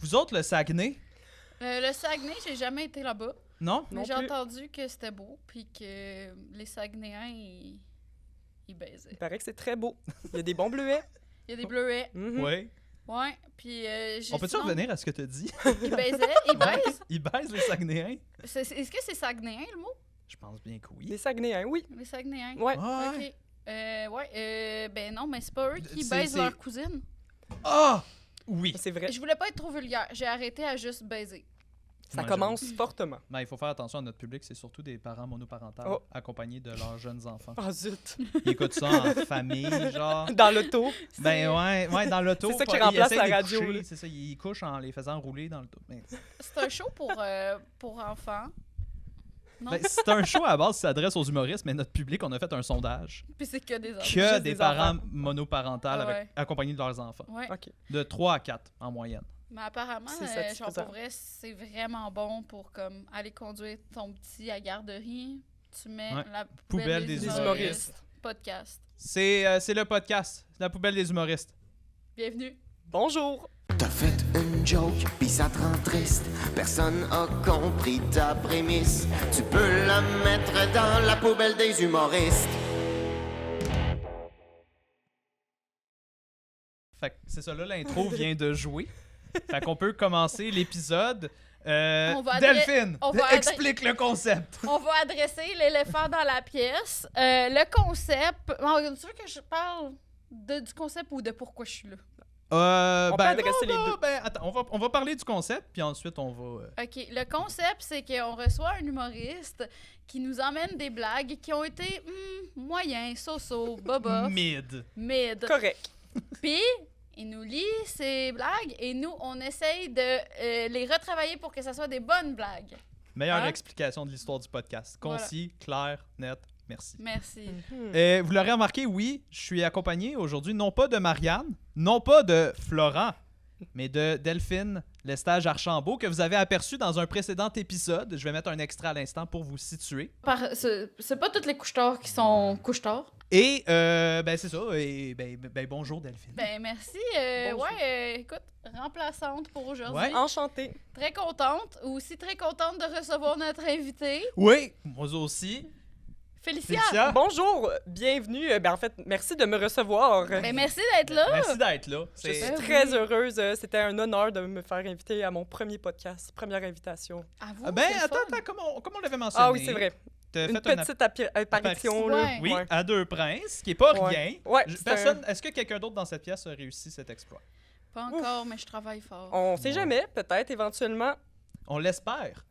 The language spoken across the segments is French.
Vous autres, le Saguenay? Le Saguenay, j'ai jamais été là-bas. Non? Mais Non j'ai plus. entendu que c'était beau, puis que les Saguenayens, ils baisaient. Il paraît que c'est très beau. Il y a des bons bleuets. Il y a des bleuets. Mhm. Oui. Ouais, puis j'ai On peut-tu sinon- revenir à ce que tu as dit? Ils baisaient, ils baisent. Ils baisent les Saguenayens? Est-ce que c'est Saguenayen, le mot? Je pense bien que oui. Les Saguenayens, oui. Les Saguenayens? Ouais. Ah, OK. Ben non, mais c'est pas eux qui C'est- baisent c'est- leur cousine. Ah! Oui. C'est vrai. Je voulais pas être trop vulgaire. J'ai arrêté à juste baiser. Ça Ouais, commence fortement. Ben, il faut faire attention à notre public, c'est surtout des parents monoparentaux Oh. accompagnés de leurs jeunes enfants. Ah zut. Ils écoutent ça en famille, genre. Dans l'auto. Ben ouais, dans l'auto. C'est ça qui ils remplace essayent la de radio, coucher, là. c'est ça, ils couchent en les faisant rouler dans l'auto. Ben, C'est un show pour enfants. Non? ben, c'est un show à la base qui s'adresse aux humoristes, mais notre public, on a fait un sondage. Puis c'est que des enfants. Que Juste des des parents enfants. monoparentales Ah ouais. avec, accompagnés de leurs enfants. Ouais. OK. De 3 à 4 en moyenne. Mais apparemment, C'est genre satisfaisant. pour vrai, c'est vraiment bon pour comme aller conduire ton petit à garderie. Tu mets Ouais. la Poubelle des humoristes. Podcast. C'est le podcast, la poubelle des humoristes. Bienvenue. Bonjour. T'as fait une joke, pis ça te rend triste. Personne a compris ta prémisse. Tu peux la mettre dans la poubelle des humoristes. Fait que c'est ça, là, l'intro vient de jouer. Fait qu'on peut commencer l'épisode. On va Delphine, on va explique le concept. On va adresser l'éléphant dans la pièce. Le concept. Oh, tu veux que je parle du concept ou de pourquoi je suis là? On peut adresser les deux. Ben, attends, on va parler du concept, puis ensuite on va... OK. Le concept, c'est qu'on reçoit un humoriste qui nous emmène des blagues qui ont été moyens, so-so, bobof, mid. mid. Correct. Puis, il nous lit ces blagues et nous, on essaye de les retravailler pour que ça soit des bonnes blagues. Meilleure Hein? explication de l'histoire du podcast. Concis, clair, net, merci. Merci. Vous l'aurez remarqué, oui, je suis accompagné aujourd'hui non pas de Marianne, non pas de Florent, mais de Delphine Lestage-Archambault, que vous avez aperçu dans un précédent épisode. Je vais mettre un extrait à l'instant pour vous situer. C'est pas toutes les couche-tard qui sont couche-tard. Et, ben c'est ça, et ben bonjour Delphine. Ben merci. Bonjour. Écoute, remplaçante pour aujourd'hui. Ouais. Enchanté. Très contente. Aussi très contente de recevoir notre invité, Oui, moi aussi. Félicia. Félicia, Bonjour. Bienvenue. En fait, merci de me recevoir. Ben merci d'être là. merci d'être là. Je suis Ben très oui. heureuse. C'était un honneur de me faire inviter à mon premier podcast, première invitation. À vous, Ah, ben c'est le attends, fun. comme on l'avait mentionné. Ah oui, c'est vrai. T'as Une fait une petite apparition. Là. Ouais. Oui, Ouais. à Deux Princes, qui est pas Ouais. rien. Ouais, c'est Personne, est-ce que quelqu'un d'autre dans cette pièce a réussi cet exploit? Pas encore, mais je travaille fort. On sait Ouais. jamais, peut-être, éventuellement. On l'espère.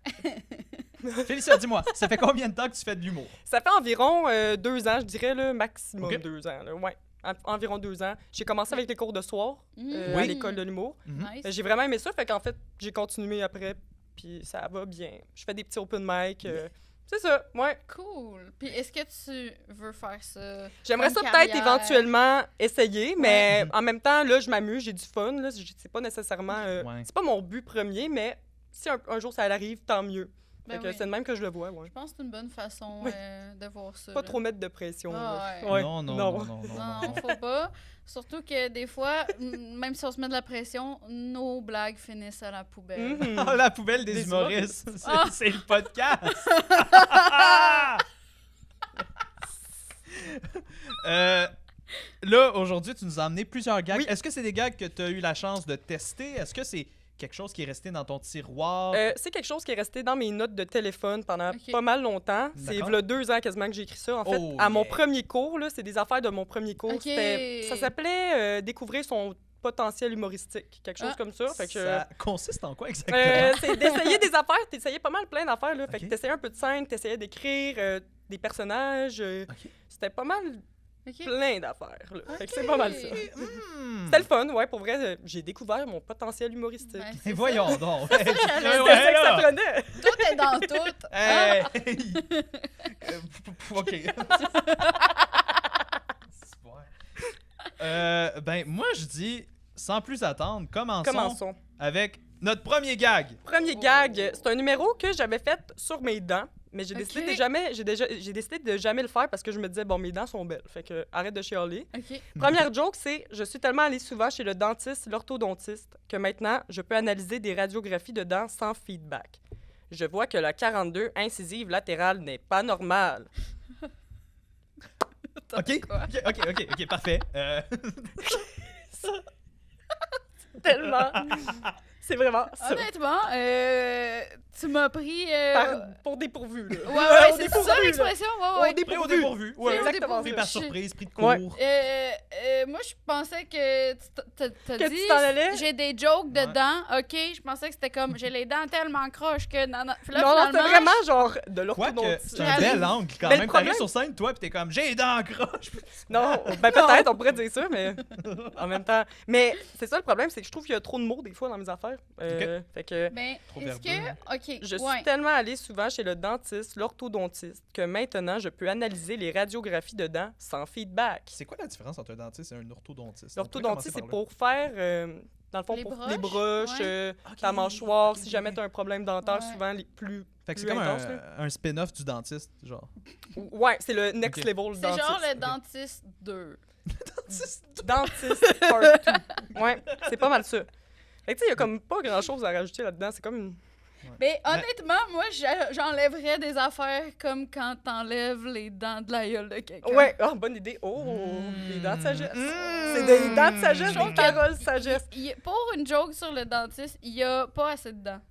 Félicia, dis-moi, ça fait combien de temps que tu fais de l'humour? Ça fait environ 2 ans, je dirais, là, maximum Ok. 2 ans. Là, ouais. Environ 2 ans. J'ai commencé avec les cours de soir Mm. à Oui. l'école de l'humour. Mhm. Nice. J'ai vraiment aimé ça, fait qu'en fait, j'ai continué après, puis ça va bien. Je fais des petits open mic. C'est ça, ouais. Cool. Puis est-ce que tu veux faire ça? J'aimerais ça Comme peut-être carrière. éventuellement essayer, mais Ouais. en même temps, là, je m'amuse, j'ai du fun. Là, c'est pas nécessairement... Ouais. C'est pas mon but premier, mais si un jour ça arrive, tant mieux. Ben Fait que oui. c'est de même que je le vois, ouais. Je pense que c'est une bonne façon Oui. de voir ça. Pas là. trop mettre de pression. Ah, là. ouais. Non, non, non. non, non, non, Non, faut pas. Surtout que des fois, même si on se met de la pression, nos blagues finissent à la poubelle. Mhm. Ah, la poubelle des Des humoristes. C'est Ah. c'est le podcast. Là, aujourd'hui, tu nous as amené plusieurs gags. Oui. Est-ce que c'est des gags que tu as eu la chance de tester? Est-ce que c'est quelque chose qui est resté dans ton tiroir? C'est quelque chose qui est resté dans mes notes de téléphone pendant Ok. pas mal longtemps. C'est D'accord. v'là 2 ans quasiment que j'ai écrit ça. En fait, Oh, à mon yeah. premier cours, là, c'est des affaires de mon premier cours. Ok. Ça s'appelait Découvrir son potentiel humoristique, quelque chose Ah. comme ça. Fait que, Ça consiste en quoi exactement? c'est d'essayer des affaires. T'essayais pas mal plein d'affaires. Là. Fait Ok. que t'essayais un peu de scène, t'essayais d'écrire des personnages. Ok. C'était pas mal OK? plein d'affaires. Là. Fait que c'est pas mal ça. Hmm. C'était le fun, ouais, pour vrai. J'ai découvert mon potentiel humoristique. Ben, Et c'est voyons ça. donc. j'allais Ouais, dire. C'est ouais, ça que ça là. prenait. Tout est dans tout. Hey! OK. Super. Ben, moi, je dis, sans plus attendre, Commençons. avec notre premier gag. Premier Oh. gag, c'est un numéro que j'avais fait sur mes dents, Mais j'ai décidé, Ok. j'ai décidé de jamais le faire parce que je me disais, bon, mes dents sont belles. Fait que arrête de chialer. OK. Première joke, c'est je suis tellement allée souvent chez le dentiste, l'orthodontiste, que maintenant, je peux analyser des radiographies de dents sans feedback. Je vois que la 42 incisive latérale n'est pas normale. OK, OK, parfait. Tellement. C'est vraiment ça. Honnêtement, tu m'as pris... Pour dépourvu, là. Ouais, Au c'est dépourvu, ça là. l'expression. Au Ouais, ouais. Pris au dépourvu. Pris Ouais, au exactement. pris dépourvu. par Je- surprise, pris de Ouais. court. Moi, je pensais que t'as Que dit tu t'en allais? j'ai des jokes Ouais. dedans. OK, je pensais que c'était comme j'ai les dents tellement croches que... Non, puis là, Non, c'est finalement, vraiment genre de Quoique, l'orthodontiste. c'est un bel angle quand Mais le même. problème- T'arrives sur scène, toi, pis t'es comme, j'ai les dents croches. Non, ben peut-être, on pourrait dire ça, mais en même temps. Mais c'est ça le problème, c'est que je trouve qu'il y a trop de mots des fois dans mes affaires. Fait que Ben, Trop est-ce verbeux. que... OK, je ouais. suis tellement allée souvent chez le dentiste, l'orthodontiste, que maintenant je peux analyser les radiographies de dents sans feedback. C'est quoi la différence entre un dentiste et un orthodontiste? L'orthodontiste, c'est pour faire, dans le fond, Les pour broches, les broches, ouais. ta mâchoire, si jamais tu as un problème dentaire, Ouais. souvent les plus. Fait que c'est plus comme intense, là. un spin-off du dentiste, genre. Ouais, c'est le next Ok. level C'est dentiste. genre le dentiste 2. Dentiste part 2. Ouais, c'est pas mal ça. Fait que tu sais, il y a comme pas grand-chose à rajouter là-dedans. C'est comme une. Ben, honnêtement, moi, j'enlèverais des affaires comme quand t'enlèves les dents de la gueule de quelqu'un. Ouais, bonne idée. Oh, Mm. des dents de sagesse. Mm. C'est des dents de sagesse, Je trouve des que- paroles de sagesse. Pour une joke sur le dentiste, il y a pas assez de dents.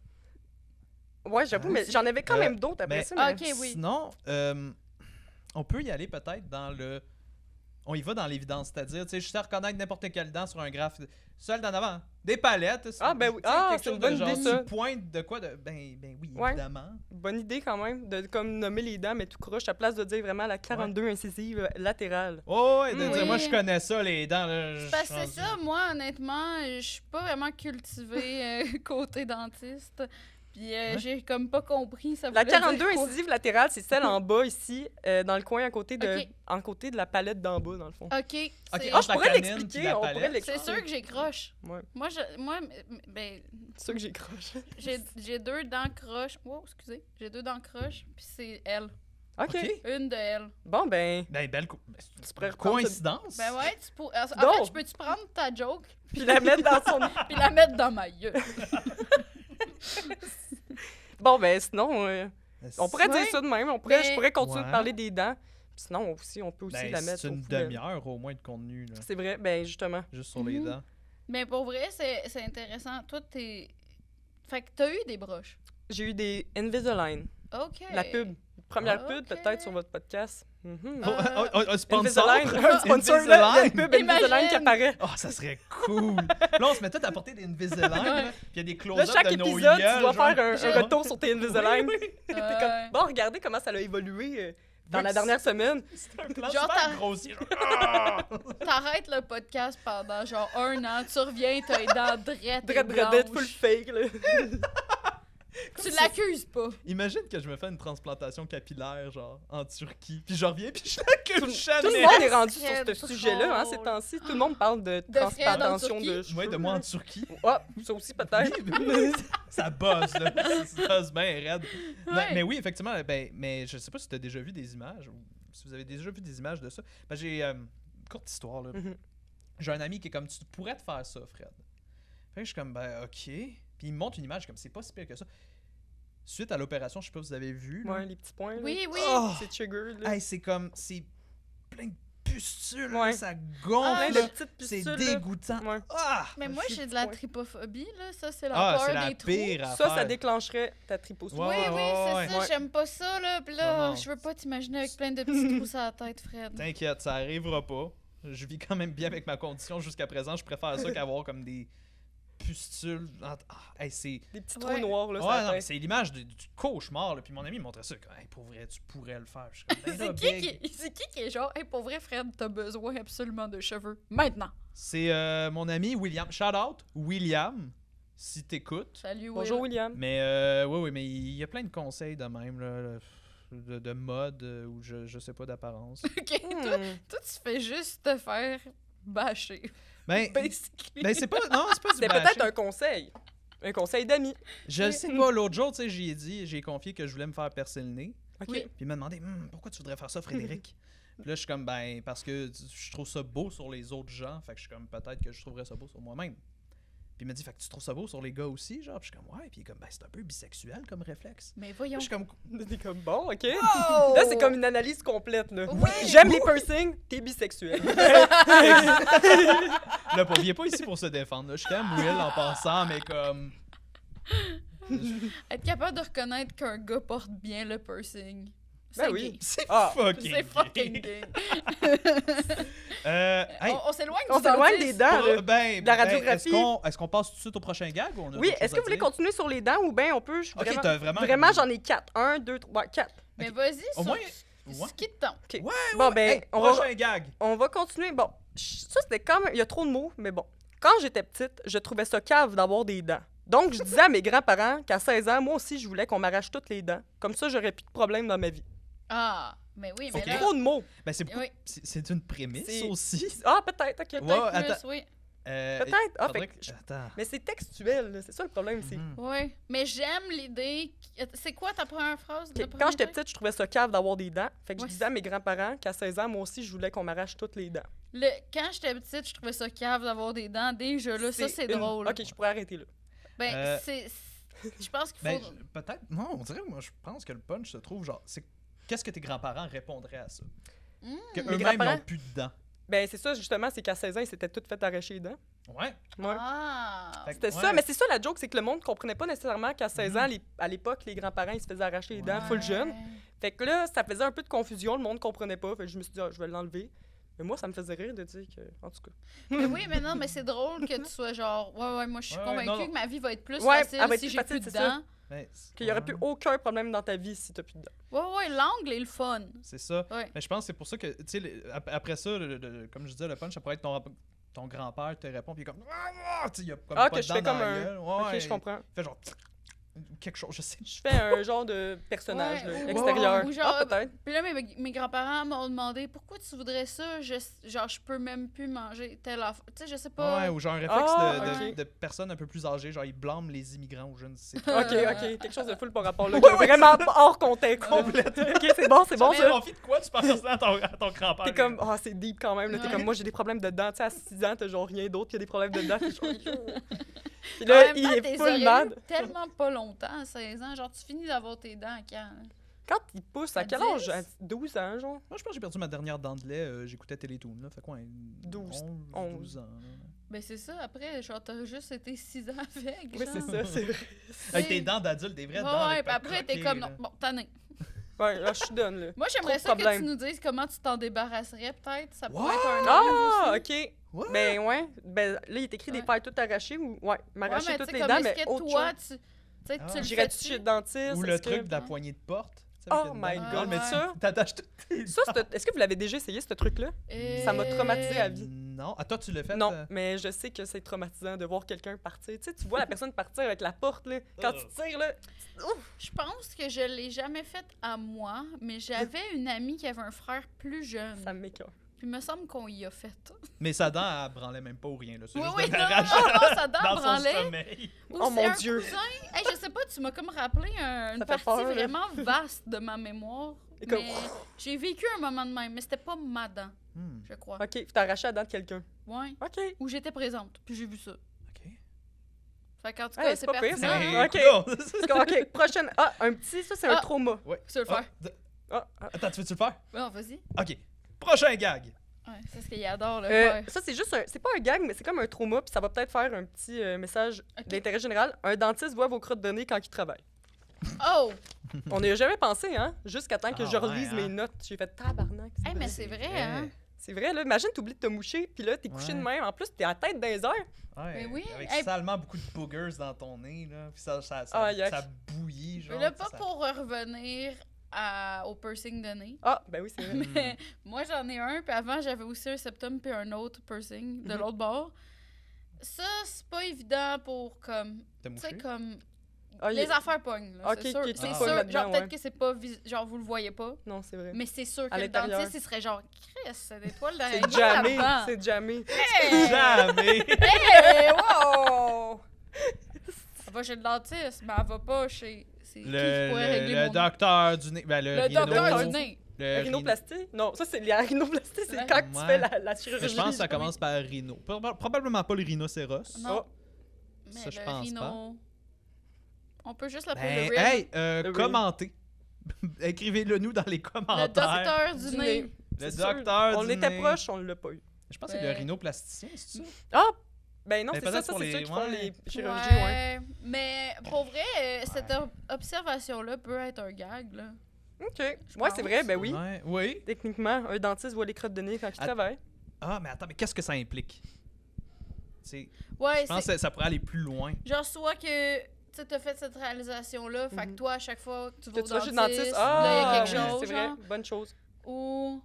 Ouais, j'avoue, mais j'en avais quand même d'autres après mais- ça. Ah, Mais... ok, oui. Sinon, on peut y aller peut-être dans le... On y va dans l'évidence, c'est-à-dire, tu sais, je sais reconnaître n'importe quelle dent sur un graphe. Seul d'en avant, des palettes. Ah, ben oui. Tu sais, Ah, quelque c'est chose une bonne de genre, idée, ça. tu pointes de quoi de... Ben oui, Ouais. évidemment. Bonne idée quand même, de comme nommer les dents, mais tout croche, à place de dire vraiment la 42 incisive latérale. Oh, ouais, de dire, Oui. moi, je connais ça, les dents. Là, je Parce que suis c'est rendu- ça, moi, honnêtement, je suis pas vraiment cultivée côté dentiste. Puis Ouais. j'ai comme pas compris ça La voulait 42 dire quoi. incisive latérale, c'est celle en bas ici, dans le coin à côté de, Ok. en côté de la palette d'en bas, dans le fond. OK. Ok, c'est- Ah, entre je la pourrais canine l'expliquer, puis la on pourrait palette. l'expliquer. C'est sûr que j'ai croche. Ouais. Moi, ben, C'est sûr que j'ai croche. j'ai 2 dents croches. Wow, excusez. J'ai 2 dents croches, puis c'est elle. OK. Ok. Une de elle. Bon, ben, Ben, belle tu pourrais reprendre ça, coïncidence. Ben ouais, en fait, Donc. je peux-tu prendre ta joke puis la mettre dans son... puis la mettre dans ma gueule? Bon, ben, sinon, on pourrait Ouais. dire ça de même. Mais- Je pourrais continuer Ouais. de parler des dents. Puis sinon, aussi, on peut aussi Ben, la mettre c'est aux une poubelles. demi-heure au moins de contenu, là, C'est vrai, ben, justement. juste sur les Mhm. dents. Mais pour vrai, c'est intéressant. Toi, t'es... Fait que t'as eu des broches. J'ai eu des Invisalign. OK. La pub. Première Ah, pub, ok. peut-être, sur votre podcast. Mhm. Euh, Sponsor! Invisalign. Un sponsor, là. Il y a une pub Invisalign qui Imagine. apparaît. Oh, ça serait cool! Là, on se met tout à porter des Invisalign, là, puis il y a des Là, close-ups chaque de nos épisode, gueules, tu dois genre. faire un retour sur tes Invisalign. Oui, oui. T'es Ouais. comme, bon, regardez comment ça a évolué dans la Oui, dernière semaine. C'est un plan Genre, super t'as- grossier. Ah! T'arrêtes le podcast pendant genre 1 an, tu reviens, t'as les dents drettes et Dread, full blanches. fake, là. Tu l'accuses pas. Imagine que je me fais une transplantation capillaire, genre, en Turquie, puis je reviens, puis je l'accuse Tout le jamais! monde est rendu sur Très ce sujet-là, hein, ces drôle. temps-ci. Tout le monde parle de Fred en transplantation Turquie. de cheveux. Ouais, de moi en Turquie. Ah, ça aussi, peut-être. Oui, ça buzz, là. Ça buzz bien raide. Non, Ouais. mais oui, effectivement, ben, mais je sais pas si tu as déjà vu des images, ou si vous avez déjà vu des images de ça. Ben, j'ai courte histoire, là. Mhm. J'ai un ami qui est comme, tu pourrais te faire ça, Fred. Fait que je suis comme, ben, ok. Puis il me montre une image, comme, c'est pas si pire que ça. Suite à l'opération, je sais pas si vous avez vu, là. Ouais, les petits points, là. Oui, oui. Oh! C'est trigger, là. Hey, c'est comme, c'est plein de pustules, là, Ouais. ça Ah, gonfle. Plein là. de petites C'est pustules, là. dégoûtant. Ouais. Ah! Mais moi, J'ai j'ai dit de la point. tripophobie, là. Ça, c'est la Ah, peur c'est la des trous. pire Ça affaire. déclencherait ta triposphobie. Ouais, Oui, oui, c'est ouais. ça. Ouais. J'aime pas ça, là. Puis là, Non, non. je veux pas t'imaginer avec plein de petits trous sur la tête, Fred. T'inquiète, ça arrivera pas. Je vis quand même bien avec ma condition jusqu'à présent. Je préfère ça qu'avoir comme des pustules. Ah, hey, c'est... Des petits Ouais. trous noirs, là, sur Ouais, la non, mais tête. c'est l'image du cauchemar. Là. Puis mon ami me montrait ça. Comme, hey, pour vrai, tu pourrais le faire. Je suis comme, ben là, big. C'est qui est genre, hey, pour vrai, Fred, t'as besoin absolument de cheveux. Maintenant. C'est mon ami William. Shout out, William, si t'écoutes. Salut, Will. Bonjour, William. Mais oui, mais il y a plein de conseils de même, là, de mode ou je sais pas d'apparence. OK, toi, Hmm. toi, tu fais juste te faire bâcher. Ben, Basically. ben c'est pas. Non, c'est pas du C'est bashing. peut-être un conseil. Un conseil d'amis. Je le sais pas, l'autre jour, tu sais, j'ai confié que je voulais me faire percer le nez. OK. Puis il m'a demandé pourquoi tu voudrais faire ça, Frédéric? Puis là, je suis comme, ben, parce que je trouve ça beau sur les autres gens. Fait que je suis comme, peut-être que je trouverais ça beau sur moi-même. Puis il m'a dit, fait que tu trouves ça beau sur les gars aussi, genre? Puis je suis comme, ouais. Puis il est comme, ben, c'est un peu bisexuel comme réflexe. Mais Puis voyons. je suis comme, T'es comme bon, OK. Oh! Là, c'est comme une analyse complète, là. Oui. J'aime les piercings, t'es bisexuel. là, il est pas ici pour se défendre. Là. Je t'aime, Will, en passant, mais comme. Être capable de reconnaître qu'un gars porte bien le piercing. Ben C'est oui. gay. C'est Ah, fucking C'est fucking gay. gay. Hey, On s'éloigne On du s'éloigne dentiste. des dents, là. ben, de la radiographie. Est-ce qu'on passe tout de suite au prochain gag ou on a Oui, d'autres est-ce choses que à vous voulez dire? continuer sur les dents ou bien on peut... Ok, t'as vraiment. Vraiment, j'en ai 4. 1, 2, 3, 4. Mais Ok. vas-y, Au moins. ce Ouais. qui te tente. OK. Ouais, Bon, ouais. ben, Hey, on va- prochain gag. On va continuer. Bon, ça, c'était comme... Il y a trop de mots, mais bon. Quand j'étais petite, je trouvais ça cave d'avoir des dents. Donc, je disais à mes grands-parents qu'à 16 ans, moi aussi, je voulais qu'on m'arrache toutes les dents. Comme ça, j'aurais plus de problème dans ma vie. Ah, mais oui, mais Ok. là... Trop de mots. Ben, c'est beaucoup- Oui. c'est une prémisse C'est- aussi. Ah, peut-être, OK. Ouais, Peut-être attends. plus, oui. Peut-être. Ah, faudrait fait que- que- Attends. Mais c'est textuel, là. C'est ça le problème ici. Mhm. Oui, mais j'aime l'idée... C'est quoi ta première phrase? OK, le quand premier j'étais truc? petite, je trouvais ça cave d'avoir des dents. Fait que Ouais. je disais à mes grands-parents qu'à 16 ans, moi aussi, je voulais qu'on m'arrache toutes les dents. Quand j'étais petite, je trouvais ça cave d'avoir des dents. Déjà, là, ça, c'est une- drôle. OK, je pourrais arrêter là. Ben, Euh, je pense qu'il Ben, faut... peut-être. Non, on dirait, moi, je pense que le punch se trouve genre. Qu'est-ce que tes grands-parents répondraient à ça? Que Mes eux-mêmes grands-parents? n'ont plus de dents. Ben, c'est ça, justement, c'est qu'à 16 ans, ils s'étaient toutes fait arracher les dents. Ouais. Ouais. Ah! Fait que- C'était ouais. ça, mais c'est ça la joke, c'est que le monde comprenait pas nécessairement qu'à 16 Mhm. ans, à l'époque, les grands-parents, ils se faisaient arracher les dents Ouais. full jeune. Fait que là, ça faisait un peu de confusion, le monde comprenait pas. Fait que je me suis dit, ah, je vais l'enlever. Mais moi, ça me faisait rire de dire que, en tout cas. Mais oui, mais non, mais c'est drôle que tu sois genre... Ouais, moi, je suis Ouais, convaincue non, non. que ma vie va être plus Ouais, facile elle va être si plus j'ai facile, plus de c'est ça. dents. Ben, Qu'il y aurait plus aucun problème dans ta vie si t'as plus de dents. Ouais, l'angle est le fun. C'est ça. Ouais. Mais je pense que c'est pour ça que, tu sais, après ça, comme je disais, le punch, ça pourrait être ton grand-père te répond, puis il est comme. Tu sais, il y a comme Ah, pas que de je dents fais dans comme la un. gueule. Ouais, Ok, ouais, je comprends. Il fait genre. Quelque chose, je sais. Je fais un genre de personnage Ouais, là, ou- extérieur. ou genre- Ah, peut-être. Puis là, mes grands-parents m'ont demandé pourquoi tu voudrais ça. Genre, je peux même plus manger telle affaire. Tu sais, je sais pas. Ouais, ou genre un réflexe Ah, de, ok. de personnes un peu plus âgées, genre ils blâment les immigrants ou je ne sais Ok, pas. ok. Quelque chose de full par rapport là. qui est vraiment hors contexte. Complètement. Ok, c'est bon Mais ça. envie de quoi tu penses à ton grand-père? T'es comme, ah, c'est deep quand même. Là. T'es Ouais. comme, moi, j'ai des problèmes de dents. Tu sais, à 6 ans, t'as genre rien d'autre qu'il y a des problèmes de dents. T'es genre, yo. Puis En là, même il temps, est t'es full aurais mad. eu tellement pas longtemps, à 16 ans. Genre, tu finis d'avoir tes dents quand? Là? Quand il pousse, à À quel 10? âge? À 12 ans, genre? Moi, je pense que j'ai perdu ma dernière dent de lait. J'écoutais Télétoon, là. Fait quoi? 12, 12 ans. Ben, c'est ça. Après, genre, t'as juste été 6 ans avec. Oui, c'est genre. ça, c'est vrai. Avec tes dents d'adulte, des vraies dents. Ouais, avec puis après, t'es croquées, comme, là. non, bon, t'en es. Ouais, là, je suis donne, là. Moi, j'aimerais Trop ça de que tu problèmes. nous dises comment tu t'en débarrasserais, peut-être. Ça pourrait What? être un Ah, angle ok. Ouais. Ben, ouais. Ben, là, il est écrit des Ouais. pailles toutes arrachées ou. Ouais, aussi. m'arracher mais toutes tu sais, les comme dents, mais est-ce que autre toi, chose. tu sais, Ah. tu le J'irais-tu fais-tu? chez le dentiste? Ou le est-ce truc que- de la poignée de porte. tu sais, Oh avec une my dent. god, mais ouais. ça. T'attaches toutes tes Ça, est-ce que vous l'avez déjà essayé, ce truc-là? Ça m'a traumatisé à vie. Non. Ah, toi, tu l'as fait? Non, mais je sais que c'est traumatisant de voir quelqu'un partir. Tu sais, tu vois la personne partir avec la porte, là. Quand tu tires, là. Je pense que je l'ai jamais fait à moi, mais j'avais une amie qui avait un frère plus jeune. Ça m'écoeure. Puis il me semble qu'on y a fait. Mais sa dent, elle branlait même pas ou rien. Là. C'est Oui, juste oui, de non, l'arrache non, sa dent dans son branlait. sommeil. Ou Oh c'est mon un Dieu. cousin. Hey, je sais pas, tu m'as comme rappelé une Ça fait partie peur, là. vraiment vaste de ma mémoire. Et comme- Mais j'ai vécu un moment de même, mais c'était pas ma dent, Hmm, je crois. Ok, puis t'as arraché la dent de quelqu'un. Ouais. Ok. Où j'étais présente, puis j'ai vu ça. OK. Fait qu'en tout Hey, cas, c'est c'est pas pire, pertinent. ça. hein. Hey, Ok. Ok, prochaine. Ah, un petit, ça, c'est un Ah. trauma. Ouais. Tu veux le faire? Ah, Attends, tu veux-tu le faire? Non, vas-y. OK. Prochain gag. Ouais, c'est ce qu'il adore, le faire. ça, c'est juste un. C'est pas un gag, mais c'est comme un trauma, puis ça va peut-être faire un petit message Ok. d'intérêt général. Un dentiste voit vos crottes de nez quand il travaille. Oh! On n'y a jamais pensé, hein? Jusqu'à temps que Ah je ouais, relise hein? mes notes. J'ai fait tabarnak. Hey, mais c'est vrai, hein? C'est vrai, là. Imagine, t'oublies de te moucher, puis là, t'es couché Ouais. de même. En plus, t'es à la tête dans les airs. Ouais, Mais oui, avec hey. salement beaucoup de boogers dans ton nez, là. Puis ça Ah, yuck. ça bouillit, genre. Là, tu sais, pas ça- pour revenir au piercing de nez. Ah, ben oui, c'est vrai. Mais moi, j'en ai un, puis avant, j'avais aussi un septum puis un autre piercing de Mhm. l'autre bord. Ça, c'est pas évident pour, comme, Te tu sais, moucher? comme, Ah, les affaires pognent, là, Ok, c'est sûr. ok, C'est tu sûr, pognes là-dedans, genre, peut-être ouais. que c'est pas, genre, vous le voyez pas, Non, c'est vrai. mais c'est sûr que À le l'intérieur. dentiste, il serait genre, Chris, c'est des toiles C'est d'araignée jamais. là-dedans. C'est jamais. Hey! Jamais! Hey! Wow! Elle va chez le dentiste, mais elle va pas chez... c'est qui pourrait régler le mon docteur du nez. Ben, Le docteur du nez. Le Rhinoplastie? Non, ça, c'est la rhinoplastie, c'est Ouais. quand tu Ouais. fais la chirurgie. Je pense que ça commence par rhino. Probablement pas le rhinocéros. Non. Oh. Mais Ça, je le pense rhino... On peut juste l'appeler Ben, le rhin. hey, Le commentez. Écrivez-le nous dans les Le commentaires. docteur du nez. Le C'est sûr. docteur On du était nez. proche, on l'a pas eu. Je pense que c'est le rhinoplasticien, c'est ça? Ah! Ben non, Ben, c'est ça, peut-être ça pour c'est ceux les- qui font ouais. les chirurgies, ouais. Mais pour vrai, cette observation-là peut être un gag, là. OK. Je Ouais, c'est vrai, pense. ben oui. Ouais, oui. Techniquement, un dentiste voit les crottes de nez quand il Att- travaille. Ah, mais attends, mais qu'est-ce que ça implique? C'est- Ouais, Je pense que ça pourrait aller plus loin. genre soit que tu as fait cette réalisation-là, fait que Mhm. toi, à chaque fois que tu vas Que au tu vas chez le dentiste, dentiste, là, il y a ah, quelque chose, c'est vrai, genre, bonne chose. ou...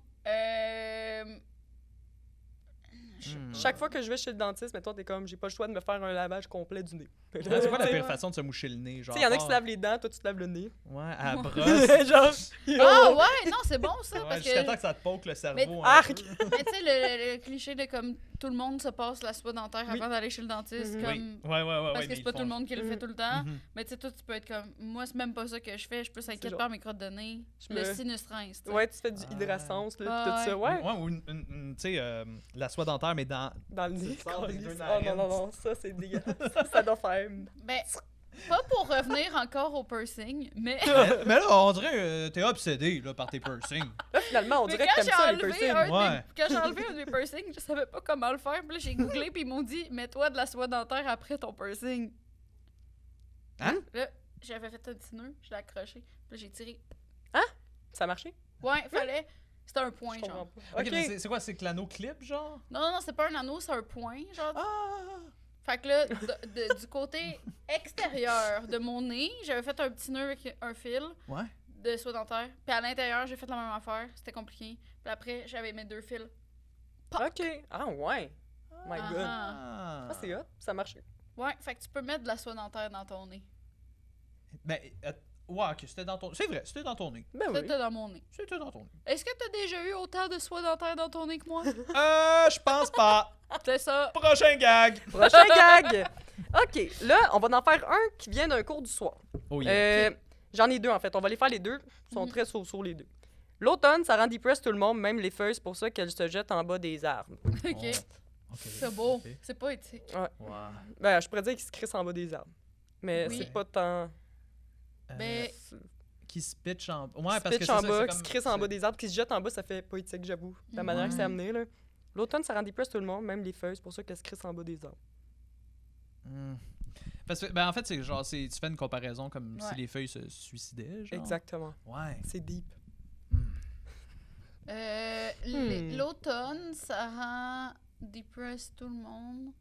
je sais Hmm. pas. Chaque fois que je vais chez le dentiste, mettons, t'es comme, j'ai pas le choix de me faire un lavage complet du nez. Ouais, c'est quoi la Tu pire façon de se moucher le nez? Genre, sais, il y en a qui ah, se lavent les dents, toi, tu te laves le nez. Ouais, à la brosse. Genre, Ah ouais, non, c'est bon ça, Ouais, parce jusqu'à que... temps que ça te poke le cerveau. Mais- un Arc! peu. Mais tu sais, le cliché de comme tout le monde se passe la soie dentaire Oui. avant d'aller chez le dentiste, Mhm. comme... Oui. Ouais. Parce mais que c'est ils pas tout font- le monde qui le fait Mhm. tout le temps. Mhm. Mais tu sais, toi, tu peux être comme... Moi, c'est même pas ça que je fais. Je suis plus inquiète genre- par mes crottes de nez. Je Le me- sinus rince, tu sais. Ouais, tu fais du Ah. hydrascence, là, Ah, pis tout ça. Ouais, Ouais, ou tu sais, la soie dentaire, mais dans. dans le Tu nez. sors des câlisse. deux Oh narines. non, ça, c'est dégueulasse. Ça doit faire... Ben, pas pour revenir encore au piercing, mais... Mais là, on dirait t'es obsédé là, par tes piercings. Là, finalement, on Mais dirait que quand t'aimes j'ai ça, les enlevé piercings. un de Ouais. mes- quand j'ai enlevé un de mes piercings, je savais pas comment le faire. Puis là, j'ai googlé, puis ils m'ont dit, mets-toi de la soie dentaire après ton piercing. Hein? Là, j'avais fait un petit nœud, je l'ai accroché. Puis là, j'ai tiré. Ça a marché? Ouais, fallait. C'était un point, Je comprends genre. pas. Ok, OK. mais c'est quoi, c'est que l'anneau clip, genre? Non, c'est pas un anneau, c'est un point, genre. Ah! Fait que là, du côté extérieur de mon nez, j'avais fait un petit nœud avec un fil Ouais. de soie dentaire. Puis à l'intérieur, j'ai fait la même affaire. C'était compliqué. Puis après, j'avais mes deux fils. OK. Ah, ouais. My God. Ah. Ah, c'est hot. Ça a marché. Ouais, fait que tu peux mettre de la soie dentaire dans ton nez. Ben, ouais, ok, c'était dans ton. C'est vrai, c'était dans ton nez. Ben oui. C'était dans mon nez. C'était dans ton nez. Est-ce que t'as déjà eu autant de soie dentaire dans ton nez que moi? Je pense pas. C'est ça. Prochain gag. Prochain gag. OK. Là, on va en faire un qui vient d'un cours du soir. Oh yeah. J'en ai deux, en fait. On va les faire les deux. Ils sont Mhm. très so-so, les deux. L'automne, ça rend depressed tout le monde, même les feuilles. C'est pour ça qu'elles se jettent en bas des arbres. OK. Oh, ok. C'est beau. Ok. C'est poétique. Ouais. Ben, je pourrais dire qu'ils se crissent en bas des arbres. Mais Oui. c'est pas tant... Mais Qui se pitch en. Ouais, Qui parce se que pitchent c'est en ça, bas, c'est qui se comme- crissent en bas des arbres, qui se jettent en bas, ça fait poétique, j'avoue. La manière que c'est Ouais. amené, là. L'automne, ça rend depressed tout le monde, même les feuilles. C'est pour ça qu'elles se crissent en bas des arbres. Hmm. Parce que, ben, en fait, c'est genre, tu fais une comparaison comme Ouais. si les feuilles se suicidaient, genre. Exactement. Ouais. C'est deep. l'automne, ça rend depressed tout le monde.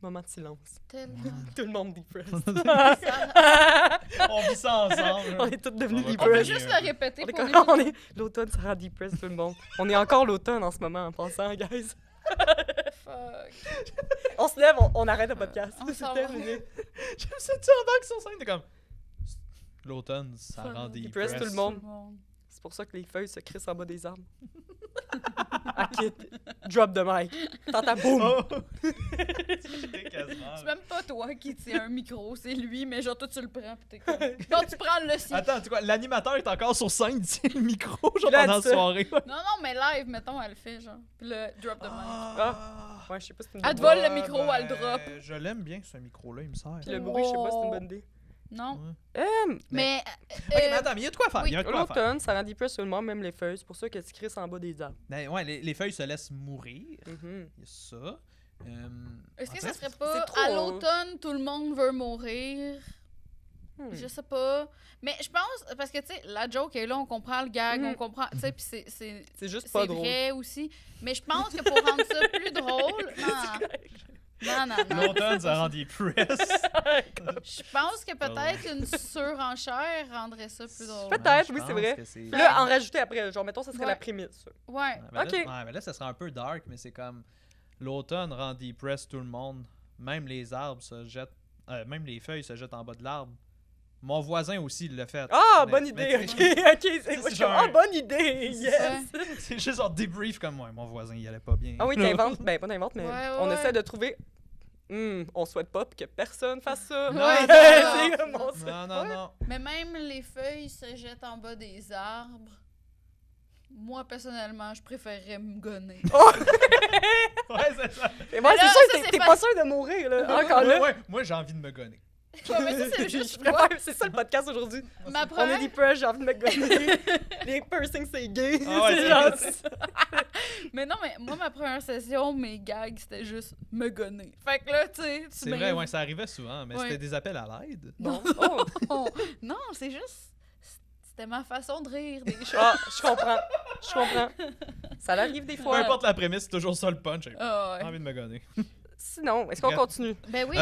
Moment de silence. Tellement. Tout le monde depressed. Ça- On vit ça ensemble. On est tous devenus On va On peut Ouais. depressed. juste le répéter On est pour comme- on les est... L'automne, ça rend depressed tout le monde. On est encore l'automne en ce moment, en passant, guys. Fuck. On se lève, on arrête le podcast. On C'est s'en va. terminé. J'aime ça, tu embarques sur scène, t'es comme. L'automne, ça Fun. rend des Depressed tout le monde. C'est pour ça que les feuilles se crissent en bas des arbres. OK. Drop the mic. T'entends boum. Oh! J'étais quasiment. C'est même pas toi qui tiens un micro, c'est lui, mais genre toi tu le prends pis t'es comme... Non, tu prends le sien. Attends, tu quoi, l'animateur est encore sur scène, il tient le micro, genre Là, pendant la ça. soirée. Non, mais live, mettons, elle le fait, genre. Pis le drop the mic. Ah. Ouais, je sais pas si c'est une Elle bonne te vole idée. le micro, elle drop. Je l'aime bien, ce micro-là, il me sert. Puis le bruit, je sais pas si c'est une bonne idée. Non. Euh, Mais... Ok, mais attends, mais il y a de quoi faire. oui, Il y a de quoi faire. L'automne, ça rend depressed tout le monde, même les feuilles. C'est pour ça qu'elles se crissent en bas des arbres. Ben, ouais, les feuilles se laissent mourir. Mhm. Il y a ça. Est-ce que en ça fait, serait pas... c'est trop- À l'automne, tout le monde veut mourir. Hmm. Je sais pas. Mais je pense... Parce que, tu sais, la joke est là, on comprend le gag, Mhm. on comprend... Tu sais, pis c'est... C'est juste pas C'est drôle. vrai aussi. Mais je pense que pour rendre ça plus drôle... Non. L'automne, ça rend des press. Je pense que peut-être une surenchère rendrait ça plus drôle. Peut-être, Ouais, oui, je c'est pense vrai. que c'est- Là, en rajouter après, genre, mettons, ça serait Ouais. la prémisse. ça. Ouais. Ouais, mais Ok. là, ouais, mais là, ça serait un peu dark, mais c'est comme l'automne rend depressed tout le monde. Même les arbres se jettent, même les feuilles se jettent en bas de l'arbre. Mon voisin aussi le fait. Ah, Mais- bonne mais idée, tu ok, sais, ok. c'est C'est moi, je suis genre comme, ah, un- bonne idée, C'est yes! C'est juste en débrief comme moi. Mon voisin, il allait pas bien. Ah oui, t'inventes, ben pas t'inventes, mais Ouais, on ouais. essaie de trouver on souhaite pas que personne fasse ça. Non, Ouais, C'est comme, on Non, souhaite non, pas. non. Mais même les feuilles se jettent en bas des arbres. Moi, personnellement, je préférerais me gonner. Ouais, c'est ça. Et moi, Mais c'est là, sûr, ça, t'es c'est t'es pas- pas sûr de mourir, là. Encore là. Ouais, moi, j'ai envie de me gonner. Ouais, mais ça, c'est Je juste préfère- moi. C'est ça le podcast aujourd'hui. Ma On est première... des prush, j'ai envie de me gonner. Les piercings, c'est gay. Ah ouais, C'est c'est genre- vrai. Mais non, mais moi, ma première session, mes gags, c'était juste me gonner. Fait que là, tu sais... tu C'est me vrai, réveilles- ouais, ça arrivait souvent, mais Ouais. c'était des appels à l'aide. Bon. Oh. Oh, non, c'est juste... C'était ma façon de rire des choses. Ah, je comprends. Je comprends. Ça l'arrive des Peu fois. importe la prémisse, c'est toujours ça le punch. J'ai Ah ouais. envie de me gonner. Sinon, est-ce qu'on Bref. continue? Ben oui.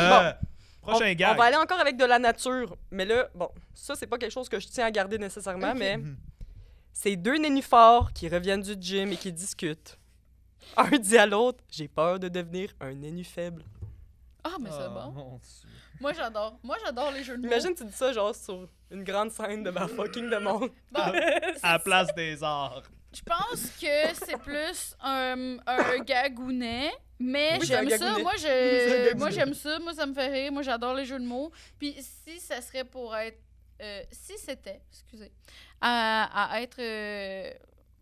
Prochain on gag. va aller encore avec de la nature. Mais là, bon, ça, c'est pas quelque chose que je tiens à garder nécessairement, Ok. mais c'est deux nénuphars qui reviennent du gym et qui discutent. Un dit à l'autre, j'ai peur de devenir un nénu faible. Ah, mais c'est Oh, bon. mon Dieu. Moi, j'adore. Moi, j'adore les jeux de mots. Imagine, tu dis ça, genre, sur une grande scène devant fucking de monde. Bon, À la place des arts. je pense que c'est plus un gagounet, mais Oui, c'est un j'aime ça. gagounet. Moi, C'est un gagounet. moi, j'aime ça. Moi, ça me fait rire. Moi, j'adore les jeux de mots. Puis si ça serait pour être... si c'était, excusez, à être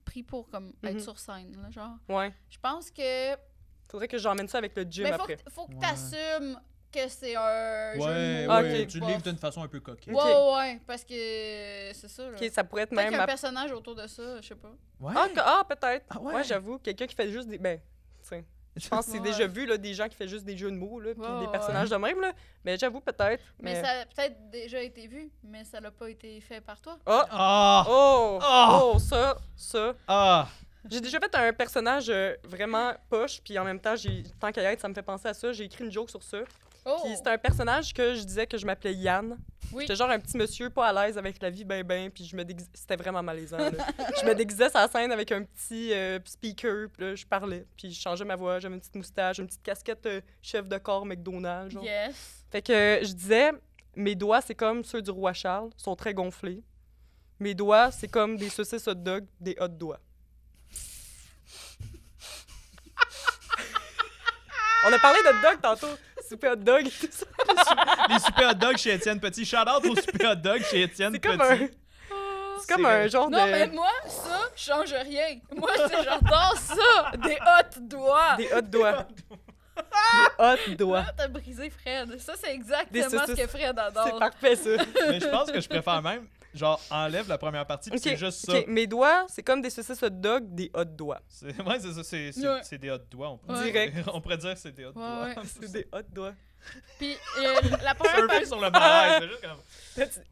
pris pour comme être Mhm. sur scène, là, genre, Ouais. je pense que... Faudrait que j'emmène ça avec le gym Mais après. faut que Ouais. t'assumes que c'est un jeu de Ouais, mots. Ah, ouais, ok. tu le Bof. livres d'une façon un peu coquine. Ok. Ouais, parce que c'est ça, là. Ok, ça pourrait être Peut-être même. qu'il y a un personnage autour de ça, je sais pas. Ouais. Peut-être. Ah ouais? Ouais, j'avoue. Quelqu'un qui fait juste des. Ben, tu sais. Je pense que c'est Ouais. déjà vu, là, des gens qui font juste des jeux de mots, là, puis Ouais, des ouais. personnages de même, là. Mais j'avoue, peut-être. Mais ça a peut-être déjà été vu, mais ça n'a pas été fait par toi. Oh! Ah! Oh! Ah! Oh, ça! Ah! J'ai déjà fait un personnage vraiment poche, puis en même temps, tant qu'à y être, ça me fait penser à ça. J'ai écrit une joke sur ça. Oh! Puis c'était un personnage que je disais que je m'appelais Yann. Oui. J'étais genre un petit monsieur pas à l'aise avec la vie, puis je me déguisais. C'était vraiment malaisant, là. Je me déguisais sur la scène avec un petit speaker, puis là, je parlais, puis je changeais ma voix, j'avais une petite moustache, une petite casquette chef de corps McDonald's, genre. Yes. Fait que je disais, mes doigts, c'est comme ceux du roi Charles, sont très gonflés. Mes doigts, c'est comme des saucisses hot dog, des hot doigts. On a parlé d'hot dog tantôt. Souper hot dog et tout ça. Les super hot dogs chez Étienne Petit. Shout-out aux super hot dogs chez Étienne C'est Petit. comme un, c'est comme un genre Non, de... mais moi, ça, je change rien. Moi, j'adore ça. Des hot doigts. Des hot doigts. Des hot doigts. Ah, t'as brisé Fred. Ça, c'est Des exactement ce saucisses. que Fred C'est adore. parfait, ça. Mais je pense que je préfère même, genre, enlève la première partie, puis Ok, c'est juste ça. ok, mes doigts, c'est comme des saucisses hot dog, des hot doigts. Ouais, c'est ça, Ouais. c'est des hot doigts. On pourrait, Ouais. Direct. on pourrait dire que c'est des hot doigts. Ouais, ouais. C'est des hot doigts. Puis la première Surfer sur le malaise, c'est juste comme...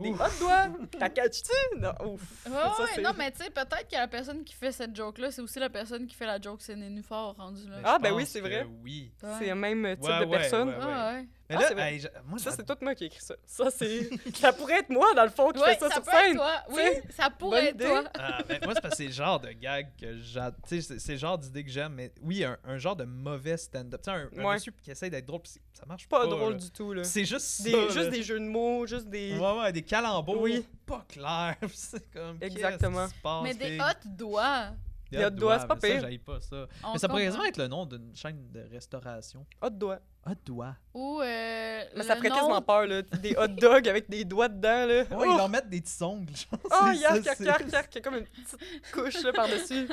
Des Ouf. hot doigts? T'as catch-tu? Non, ouf. Ouais, Ça, ouais, c'est- non, mais tu sais, peut-être que la personne qui fait cette joke-là, c'est aussi la personne qui fait la joke, c'est Nénuphar rendu là. Mais Ah, je ben oui, pense c'est que vrai. Oui. Ouais. C'est le même type Ouais, de ouais, personne. ouais. Ouais. Mais Ah, là, c'est vrai. hey, moi, Ça, c'est j'adore- tout moi qui ai écrit ça. Ça, c'est... ça pourrait être moi, dans le fond, qui Ouais, fait ça ça sur peut être scène. toi. Oui, T'sais, ça pourrait bonne être idée. toi. Ah, ben, moi, c'est parce que c'est le genre de gag que j'adore. Tu sais, c'est le genre d'idée que j'aime, mais oui, un genre de mauvais stand-up. Tu sais, un Ouais. monsieur qui essaye d'être drôle, puis ça marche Pas pas. drôle là. du tout, là. C'est juste ça. Juste là. des jeux de mots, juste des... Ouais, ouais, des calembours. Oui. Pas clairs. C'est comme. Exactement. Qu'est-ce qui se passe, Mais des big? hot doigts. Des hot doigts, c'est pas mais ça, pire. j'haïs pas ça. On Mais ça pourrait comprend. quasiment être le nom d'une chaîne de restauration. Hot doigts. Hot doigts. Ou Mais le ça ferait nom- quasiment peur, là. Des hot dogs avec des doigts dedans, là. Ouais, ils leur mettent des petits ongles, genre. Oh, C'est ça, yark, yark, c'est- yark, yark. Il y a comme une petite couche, là, par-dessus.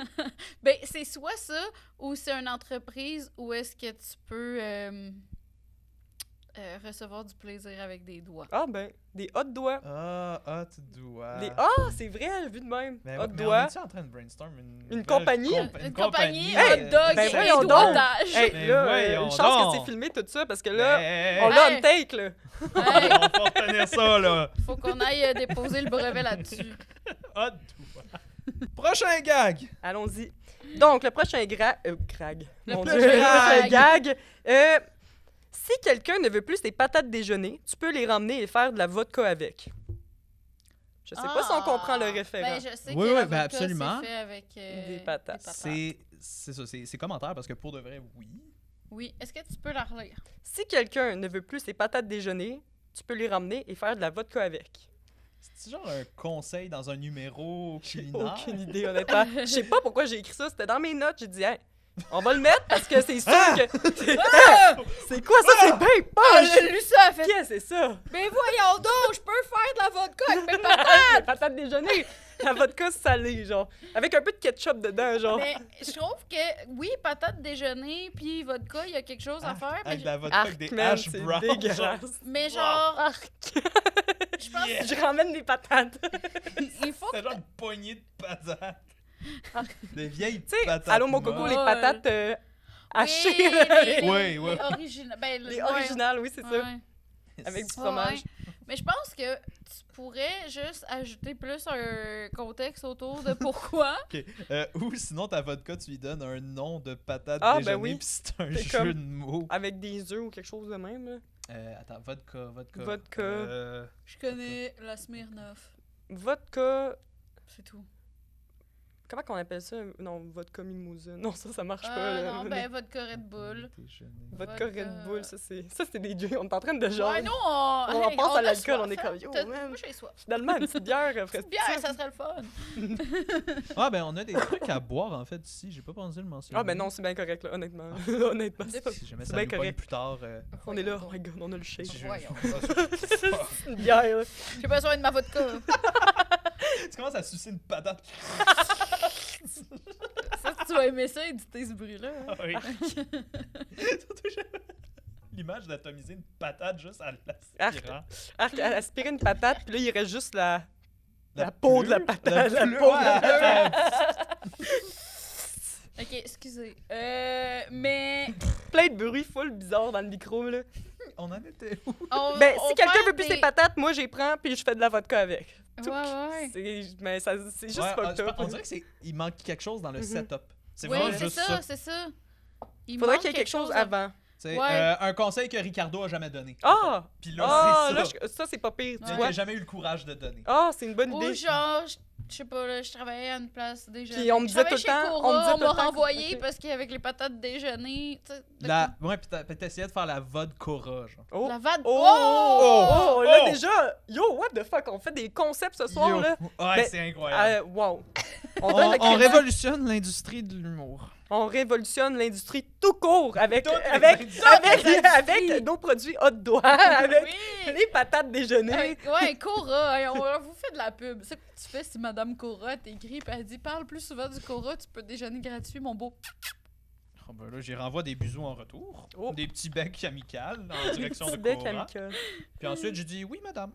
Ben, c'est soit ça, ou c'est une entreprise où est-ce que tu peux recevoir du plaisir avec des doigts. Ah, ben, des hot doigts. Ah, hot doigts. C'est vrai, vu de même. Mais, Hot mais doigts. on est-tu en train de brainstorm une Une belle compagnie? Une compagnie Hey, hot dog ben et voyons donc. doigtage. Hey, Mais là, voyons une chance donc. que c'est filmé tout ça, parce que là, Hey, on hey, l'a Hey. on take, là. Hey, on va retenir ça, là. faut qu'on aille déposer le brevet là-dessus. Hot doigts. Prochain gag. Allons-y. Donc, le prochain grag. Le Mon prochain Dieu, gag. le gag. Si quelqu'un ne veut plus tes patates déjeuner, tu peux les ramener et faire de la vodka avec. Je sais pas si on comprend le référent. Ben, je sais Oui, que oui, la ben vodka, absolument. c'est fait avec Des patates. C'est ça, c'est commentaire parce que pour de vrai, oui. Oui. Est-ce que tu peux la relire? Si quelqu'un ne veut plus ses patates déjeuner, tu peux les ramener et faire de la vodka avec. C'est genre un conseil dans un numéro J'ai culinaire. aucune idée, honnêtement. Je sais pas pourquoi j'ai écrit ça. C'était dans mes notes. J'ai dit, hey, On va le mettre parce que c'est sûr que... C'est quoi ça? C'est bien Ah, poche! j'ai lu ça, elle fait. Qu'est-ce que c'est ça? Mais voyons donc, je peux faire de la vodka avec mes Les patates déjeuner! La vodka salée, genre. Avec un peu de ketchup dedans, genre. Mais je trouve que, oui, patate déjeuner puis vodka, il y a quelque chose à faire. Mais, Avec de la vodka avec des Man, hash c'est browns. dégueulasse. mais genre, Arc. je pense Yeah. Je ramène des patates. qu'il faut C'est genre une poignée de patates. Des vieilles Tu sais, patates. allô mon coco, les Ouais. patates hachées, Oui, là, les Ouais, ouais. originales. Ben, les ouais, originales, oui, c'est ça. ouais. Avec du Ouais, fromage. ouais. Mais je pense que tu pourrais juste ajouter plus un contexte autour de pourquoi. Ok. Ou sinon, ta vodka, tu lui donnes un nom de patate Ah, ben déjeuner, oui. puis c'est un C'est jeu comme- de mots. Avec des œufs ou quelque chose de même, là. Attends, vodka. Vodka. Je connais la Smirnoff. Vodka... C'est tout. Comment qu'on appelle ça? Non, vodka mimosa. Non, ça marche pas. là. Non, ben vodka Red Bull. Déjeuner. Vodka vodka- Red Bull, ça c'est des drinks. On est en train de genre... Ouais, nous, on hey, pense à a l'alcool, soif, on est hein. comme, yo, man. Moi, j'ai soif. Finalement, une petite bière après Une bière, ça serait le fun. Ah, ben on a des trucs à boire en fait ici. J'ai pas pensé le mentionner. Ah ben non, c'est bien correct, là, honnêtement. Honnêtement, c'est pas... Si jamais c'est ça bien nous pogne correct. plus tard. On est là, oh my god, on a le shake. Voyons. Une bière, là. J'ai besoin de ma vodka. Tu commences à sucer une patate. Ça, tu vas aimer ça, éditer ce bruit-là. hein. Ah oui. Surtout, l'image d'atomiser une patate juste à l'aspirant. Aspirer une patate, puis là, il reste juste la peau de la plure, patate. La plure, peau de ouais, la patate. Ok, excusez. Mais. Plein de bruits full bizarre dans le micro, là. On en était où? Ben, on si quelqu'un perd veut plus des- ses patates, moi, j'y prends, puis je fais de la vodka avec. Ouais, ouais. Mais c'est juste Ouais, fucked up. on dirait qu'il manque quelque chose dans le Mhm. setup. C'est Oui, vraiment c'est juste ça, ça. c'est ça. Il Faudrait manque qu'il y ait quelque chose à- avant. C'est Ouais. un conseil que Ricardo a jamais donné. Ah! Puis là, Ah, c'est là, ça. ça, c'est pas pire, tu Mais Ouais. qu'il vois. a jamais eu le courage de donner. Ah, c'est une bonne Ou idée. genre, je sais pas, là, je travaillais à une place déjeuner. Puis on me Je disait travaillais tout le chez temps- Cora, on me disait on tout le m'a temps que- renvoyé ok. parce qu'avec les patates déjeuner, tu sais. de Ouais, puis t'essayais de faire la vodka, genre. Oh! La vanne. Oh! Oh! Là, Oh! déjà, yo, what the fuck, on fait des concepts ce soir, Yo. là. Ouais, Ben, c'est incroyable. Wow. On, donne le crédit. révolutionne l'industrie de l'humour. On révolutionne l'industrie tout court avec, Toutes les avec, industries. avec, les avec industries. nos produits hot doigts, avec Oui! les patates déjeuner. Ouais, Cora, hey, on vous fait de la pub. C'est quoi que tu fais si Madame Cora t'écrit et elle dit parle plus souvent du Cora, tu peux déjeuner gratuit, mon beau. Oh, ben là, j'y renvoie des bisous en retour. Oh. Des petits becs amicales en direction de Petit bec Cora. amical. Puis ensuite, j'ai dit oui, madame.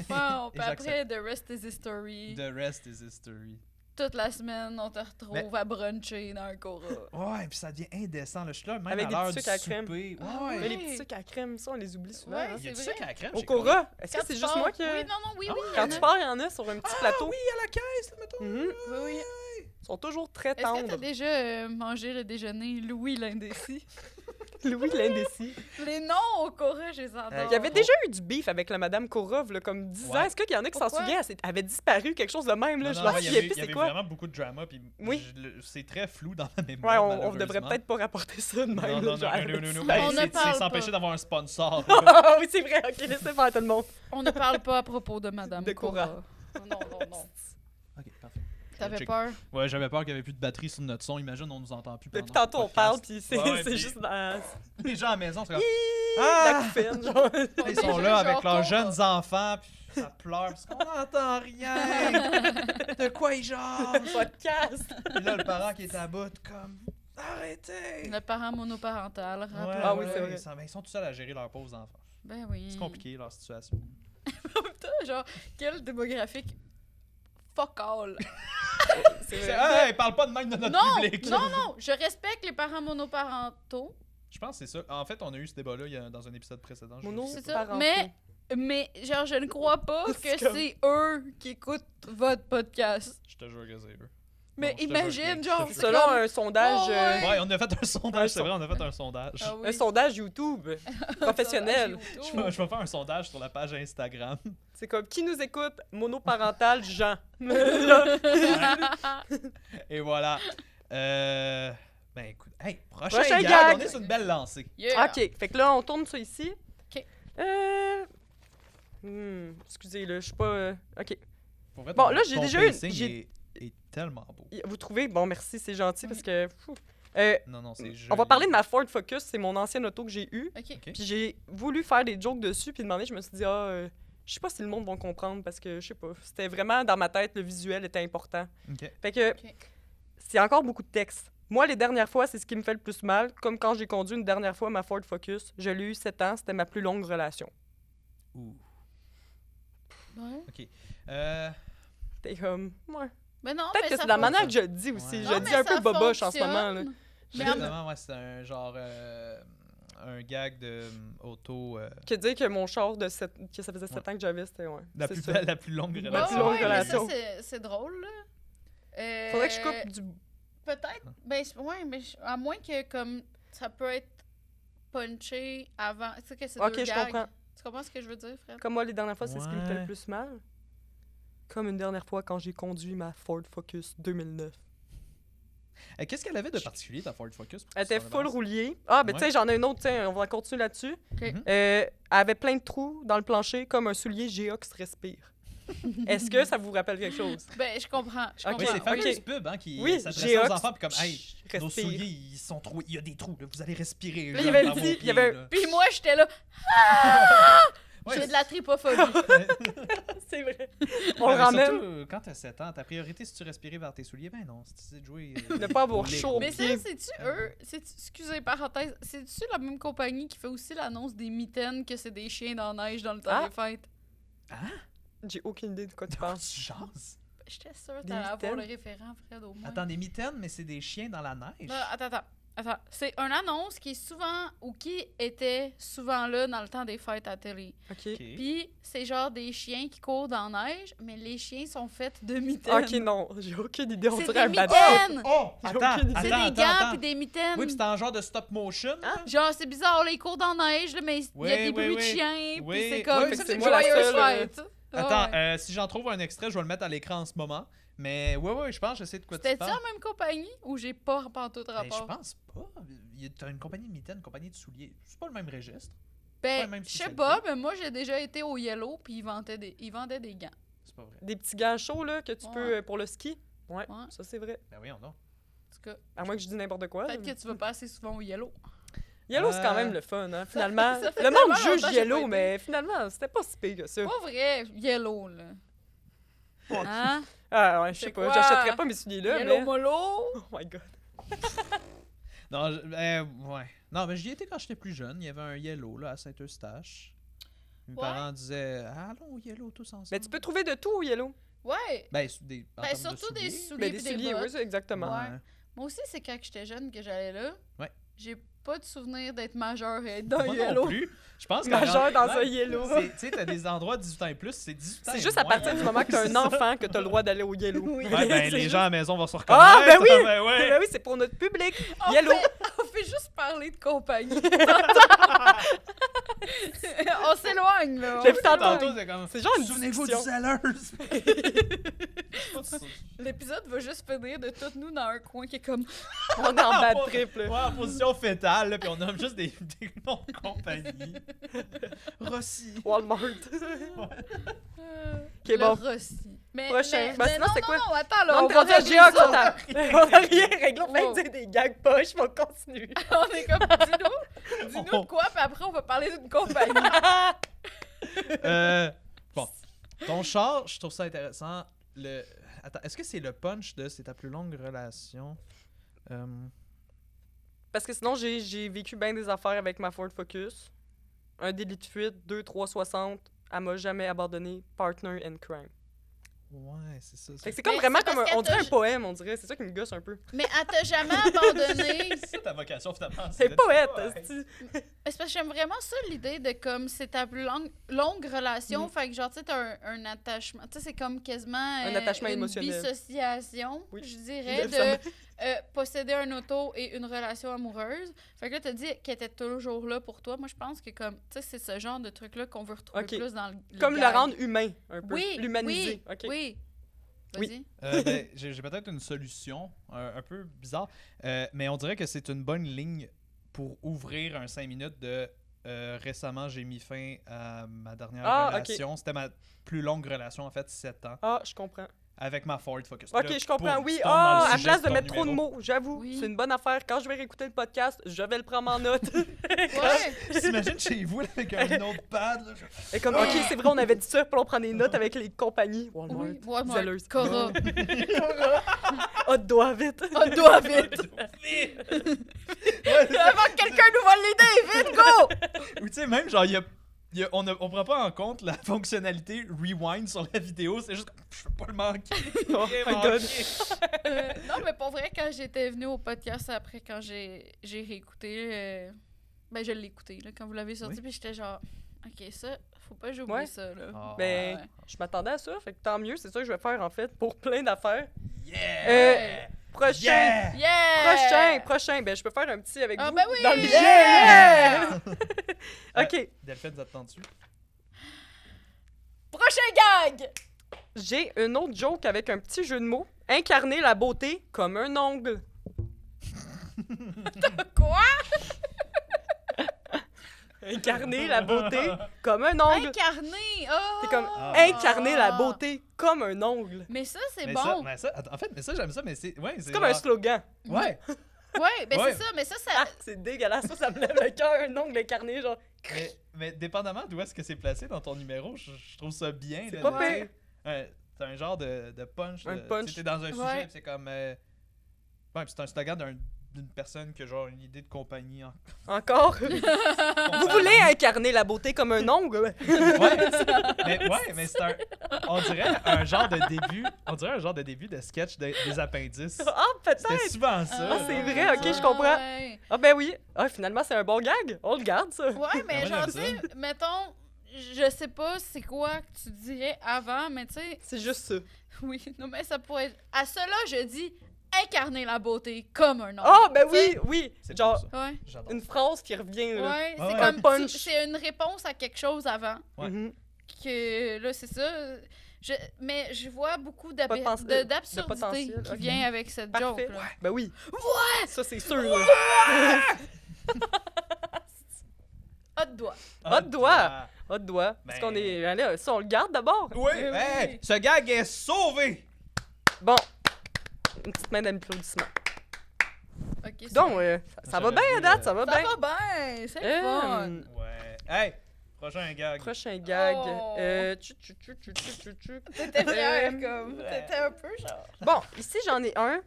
Bon, Et puis après, The Rest is History. The rest is history. Toute la semaine, on te retrouve à bruncher dans un Cora. Ouais, puis ça devient indécent. Là. Je suis là, même Avec à des l'heure petits du sucres à crème. souper. Ah Ouais. Mais les petits sucres à crème, ça, on les oublie souvent. Ouais, hein. Il y a du c'est sucre vrai. à la crème Au chez Cora, est-ce Quand que c'est tu juste pars- moi qui... Oui, non, oui, oui. Quand tu pars, il y en a sur un petit plateau. Oui, à la caisse, là, mettons. Mhm. Oui, oui. Ils sont toujours très Est-ce que t'as tendres. déjà mangé le déjeuner Louis l'indécis? Louis l'indécis. Les noms au Cora, je les adore. Il y avait déjà eu du beef avec la Madame Korov, là, comme 10 ans. Ouais. Est-ce qu'il y en a qui s'en Pourquoi? souviennent? Elle avait disparu, quelque chose de même, là. Non, Je non, m'en non, il y souviens avait, plus, il y c'est avait quoi? vraiment beaucoup de drama, puis Oui. c'est très flou dans ma Ouais, mémoire. on devrait malheureusement. peut-être pas rapporter ça de même. Non, là, non, genre, non, elle non, non, non. avait Ben, On ne c'est parle s'empêcher pas. d'avoir un sponsor. là. Ah oui, c'est vrai. Ok, laissez faire tout le monde. On ne parle pas à propos de Madame De Cora. Cora. Non, non, non. Ok, parfait. T'avais Check. peur? Ouais, j'avais peur qu'il n'y avait plus de batterie sur notre son. Imagine, on nous entend plus. Depuis pendant tantôt, le on parle, podcast. puis c'est Ouais, ouais, c'est puis juste dans Les gens à la maison, c'est comme. la couffaine, genre. Ils sont Déjà, là avec genre, leurs Cora. jeunes enfants, puis ça pleure, parce qu'on n'entend rien. De quoi ils jasent? Podcast. Puis là, le parent qui est à bout, comme. Arrêtez! Le parent monoparental, Ouais, rappelons-le. Ah oui, c'est vrai. Ils sont tout seuls à gérer leurs pauvres enfants. Ben oui. C'est compliqué, leur situation. Putain, genre, quel démographique fuck all. C'est C'est, vrai. hey, parle pas de même de notre Non, public! non, non, je respecte les parents monoparentaux, Je pense que c'est ça. En fait, on a eu ce débat-là dans un épisode précédent. je Mono- sais c'est pas. ça. Parentaux. Mais genre, je ne crois pas C'est que comme- c'est eux qui écoutent votre podcast. Je te jure que c'est eux. Mais Non, je te imagine, jure que- genre, je te c'est Selon comme- un sondage... Oh, ouais. Ouais, on a fait un sondage, Un c'est vrai, on a fait un sondage. Ah oui. Un sondage YouTube professionnel. Je vais faire un sondage sur la page Instagram. C'est comme qui nous écoute? Monoparental, Jean. Et voilà. Ben écoute, hey, prochain Prochain gag, gag. on est sur une belle lancée. Yeah. OK, fait que là, on tourne ça ici. OK. Excusez, là, je suis pas... OK. Pour vrai, Bon, ton- là, j'ai ton déjà eu- pacing j'ai- est tellement beau. Vous trouvez? Bon, merci, c'est gentil, parce que... Non, c'est joli. On va parler de ma Ford Focus, c'est mon ancienne auto que j'ai eue. OK. Ok. Puis j'ai voulu faire des jokes dessus, puis demander, je me suis dit, je sais pas si le monde va comprendre, parce que, je sais pas, c'était vraiment dans ma tête, le visuel était important. Ok. Fait que, Ok. c'est encore beaucoup de texte. Moi, les dernières fois, c'est ce qui me fait le plus mal. Comme quand j'ai conduit une dernière fois ma Ford Focus, je l'ai eu 7 ans, c'était ma plus longue relation. Ouh. Ouais. Ok. T'es comme, ouais. Mais non, Peut-être mais que ça c'est la manière fonctionne. que je le dis aussi. Ouais. Je Non, le mais dis un ça peu boboche en ce moment. Là. fonctionne. Mais en- Justement, ouais, c'est un genre un gag de auto Que dire que mon char que ça faisait 7 ans que j'avais, c'était ouais. la c'est plus ça. belle, la plus longue La relation. plus longue mais ça, relation. c'est drôle, là. Faudrait que je coupe du. Peut-être. Ben, ouais, mais à moins que, comme, ça peut être punché avant. Tu sais que c'est Ok, deux je gags. comprends. Tu comprends ce que je veux dire, Fred? Comme moi, les dernières fois, c'est ce qui me fait Ouais. le plus mal. Comme une dernière fois quand j'ai conduit ma Ford Focus 2009. Qu'est-ce qu'elle avait de particulier, ta Ford Focus? pour Elle que tu était t'en full débarrasses? roulier. Ah, ben Ouais. tu sais, j'en ai une autre, tiens, on va continuer là-dessus. OK. Mhm. Elle avait plein de trous dans le plancher, comme un soulier Geox respire. Est-ce que ça vous rappelle quelque chose? Ben, je comprends. Je Ok. Oui, comprends. c'est Ok. fameuse pub hein, qui Oui, s'adressait Geox. aux enfants, puis comme, hey, Chut, nos respire. souliers, ils sont trop, il y a des trous, là, vous allez respirer. Là, il y là, avait dans dit- vos il y pieds, avait- là. Puis moi, j'étais là, Ouais, j'ai de la tripophobie. C'est vrai. c'est- On le mais ramène. surtout, quand t'as 7 ans, ta priorité, si tu respirais vers tes souliers, ben non, si tu sais de jouer. Ne pas avoir au Lego. chaud. Mais ça, Pied. c'est-tu eux? Excusez, parenthèse, c'est-tu la même compagnie qui fait aussi l'annonce des mitaines que c'est des chiens dans la neige dans le temps Ah. des fêtes? J'ai aucune idée de quoi tu De quoi penses. tu jases? J'étais sûre que Des t'allais avoir le mitaines? référent, Fred, au moins. Attends, des mitaines, mais c'est des chiens dans la neige. Non, attends. C'est une annonce qui est souvent, ou qui était souvent là dans le temps des fêtes à la télé. OK. Ok. Puis c'est genre des chiens qui courent dans la neige, mais les chiens sont faits de mitaines. OK, non, j'ai aucune idée. On C'est dirait un des bateau. mitaines! Oh! J'ai Attends, aucune idée. C'est attends, des gants attends. puis des mitaines. Oui, puis c'est en genre de stop motion. là. Genre, c'est bizarre, là, ils courent dans la neige, là, mais il y a Oui, des oui, bruits de oui. chiens, Oui. puis c'est comme Oui, fait que c'est c'est moi la Joyeux seule, fête. Attends, Ouais. si j'en trouve un extrait, je vais le mettre à l'écran en ce moment. Mais ouais, je pense que je sais de quoi tu C'était-tu parles. la même compagnie ou j'ai pas pantoute Ben, rapport? je pense pas. T'as une compagnie de mitaines, une compagnie de souliers. C'est pas le même registre. Ben, la même je sais spécialité. pas, mais moi j'ai déjà été au Yellow puis ils vendaient des gants. C'est pas vrai. Des petits gants chauds là, que tu Ouais. peux pour le ski. Ouais, Ouais. ça c'est vrai. Ben voyons donc. En tout cas, À moins que je dise n'importe quoi. peut-être que tu vas pas assez souvent au Yellow. Yellow, c'est quand même Euh, le fun, hein, finalement. ça fait Le monde tellement juge longtemps que j'ai pas Yellow, été. mais finalement, c'était pas si pire que ça. Pas vrai, Yellow, là. Hein? Ah ouais, je sais C'est pas, quoi? j'achèterais pas mes souliers là, Yellow mais... Molo? Oh my god. Non, ouais. Non, mais j'y étais quand j'étais plus jeune. Il y avait un Yellow là, à Saint-Eustache. Mes Ouais. parents disaient allons au Yellow tous ensemble. Mais tu peux trouver de tout au Yellow. Ouais. Ben, en Ben, termes de surtout des souliers. souliers Mais pis des des souliers, bottes. oui, c'est exactement. Ouais. Moi aussi, c'est quand j'étais jeune que j'allais là. Ouais. J'ai pas de souvenir d'être majeur et être dans Moi Yellow. non plus. Je pense que Majeur dans un ouais, Yellow. Tu sais, t'as des endroits 18 ans et plus, c'est 18 ans. C'est et juste à moins. partir du moment que t'as un enfant que t'as le droit d'aller au Yellow. Oui. Ouais, ben, C'est les juste- gens à la maison vont se reconnaître. Ah, ben oui! Ben ouais. Ben oui, c'est pour notre public. On Yellow. on fait juste parler de compagnie. On s'éloigne, là. J'ai on vu tantôt, s'éloigne. Tantôt, c'est comme. C'est genre une Souvenez-vous du discussion. Sellers. L'épisode va juste finir de toutes nous dans un coin qui est comme On est en bad trip, Ouais, là. en position fétale, là, puis on nomme juste des noms de compagnie. Rossi. Walmart. le Ok, bon. Rossi. Mais, Prochain. mais- Ben, mais sinon, non, c'est non, quoi? non, attends, là, Non, on t'es va rendu à régler Géox, ça. attends. On a rien réglé, on Wow. fait dire des gags poches, on continue. On est comme, dis-nous de quoi, puis après, on va parler d'une compagnie. Bon. Ton char, je trouve ça intéressant. Attends, est-ce que c'est le punch de c'est ta plus longue relation? Parce que sinon, j'ai vécu bien des affaires avec ma Ford Focus. Un délit de fuite, 2-360, elle m'a jamais abandonné, partner in crime. Ouais, c'est ça. Fait que c'est comme Mais vraiment c'est parce comme qu'elle on dirait t'a- un poème, on dirait. C'est ça qui me gosse un peu. Mais elle t'a jamais abandonné. C'est ça ta vocation, finalement. C'est d'être poète, poète. esti. C'est parce que j'aime vraiment ça, l'idée de comme c'est ta plus longue relation. Fait que genre, tu sais, t'as un attachement. Tu sais, c'est comme quasiment Un attachement une émotionnel. dissociation, Oui. je dirais, Ça me- de posséder un auto et une relation amoureuse. Fait que là, t'as dit qu'elle était toujours là pour toi. Moi, je pense que comme, tu sais, c'est ce genre de truc-là qu'on veut retrouver Ok. plus dans le Comme le gag. rendre humain, un peu. Oui, L'humaniser. oui, OK. oui. Oui. Vas-y. Ben, j'ai peut-être une solution un peu bizarre, mais on dirait que c'est une bonne ligne pour ouvrir un 5 minutes de récemment j'ai mis fin à ma dernière Ah, ok. relation. C'était ma plus longue relation, en fait, 7 ans. Ah, je comprends. avec ma Ford Focus. Ok, Là, je comprends, boum, oui. tu tombes dans le À la sujet place de ton mettre trop de numéro. mots, j'avoue, Oui. c'est une bonne affaire. Quand je vais réécouter le podcast, je vais le prendre en note. Ouais. T'imagines chez vous là, avec un notepad. Là, Et comme, ok, c'est vrai, on avait dit ça, puis on prend des notes avec les compagnies. Walmart, Oui, Walmart, Zellers. Cora. Oh, doigt vite. On doit vite. Ouais, Avant que quelqu'un nous vole l'idée, vite, go! ou tu sais, même genre, on prend pas en compte la fonctionnalité rewind sur la vidéo. C'est juste, je peux pas le manquer. Oh my Manquer. god. Non, mais pour vrai, quand j'étais venue au podcast après, quand j'ai réécouté, ben je l'ai écouté là, quand vous l'avez sorti, Oui. puis j'étais genre, ok, ça, faut pas que j'oublie Ouais. ça, là. Ah, Ben, Ouais. je m'attendais à ça, fait que tant mieux, c'est ça que je vais faire en fait, pour plein d'affaires. Yeah! Prochain! Yeah! Prochain! Ben, je peux faire un petit avec Ah, vous. ben oui! Dans le budget! Yeah! Ok, Delphine, ça te tente-tu? Prochain gag! j'ai une autre joke avec un petit jeu de mots. Incarner la beauté comme un ongle. Quoi? Incarner la beauté comme un ongle. Incarné! Oh! C'est comme Ah. incarner la beauté comme un ongle. Mais ça, c'est Mais bon. ça, mais ça, en fait, mais ça, j'aime ça, mais c'est. Ouais, C'est comme un genre- slogan. Ouais, Ouais, ben Ouais. c'est ça, mais ça, Ah, c'est dégueulasse. Ça me lève le cœur, un ongle incarné, genre. mais dépendamment d'où est-ce que c'est placé dans ton numéro, je trouve ça bien. C'est là, pas tu sais. pire. C'est un genre de punch. Un là. punch. Tu sais, t'es dans un sujet, Ouais. puis c'est comme. Ouais, puis c'est un slogan d'une personne qui a genre une idée de compagnie. Encore. Vous voulez incarner la beauté comme un ongle? Ouais, mais c'est un. On dirait un genre de début. On dirait un genre de début de sketch des appendices. Ah, peut-être. C'était souvent ça. Ah, c'est vrai, ok, je comprends. Ouais, Ah, ben oui. Ah, finalement, c'est un bon gag. On le garde, ça. ouais mais Ben, moi, genre, tu j'aime sais, mettons, je sais pas c'est quoi que tu dirais avant, mais tu sais, C'est juste ça. oui, non, mais ça pourrait être. À cela, je dis incarner la beauté comme un homme. Ah, ben Tu sais? oui, oui. C'est Genre, pour ça. Ouais. J'adore. une phrase qui revient, là. Ouais, c'est Ouais. comme Un punch. c'est une réponse à quelque chose avant. Ouais. Mhm. Que là, c'est ça. Mais je vois beaucoup de d'absurdité potentiel, qui ok. vient avec cette Parfait. joke. Là. Ben oui. Ouais! Ça, c'est sûr, là. Hot doigt. Pas de doigt. Pas de doigt. Parce Ben- qu'on est. Allez, ça, on le garde d'abord. Oui, Eh oui. hey, ce gag est sauvé! Bon. Une petite main d'applaudissement. Ok, c'est Donc, bon. ça va J'aurais bien à vu, date, ça va ça bien. va bien. C'est le fun. Ouais. Hey, prochain gag. Prochain gag. Oh. Tchu. T'étais fière, Euh, comme. T'étais un peu genre. Bon, ici, j'en ai un.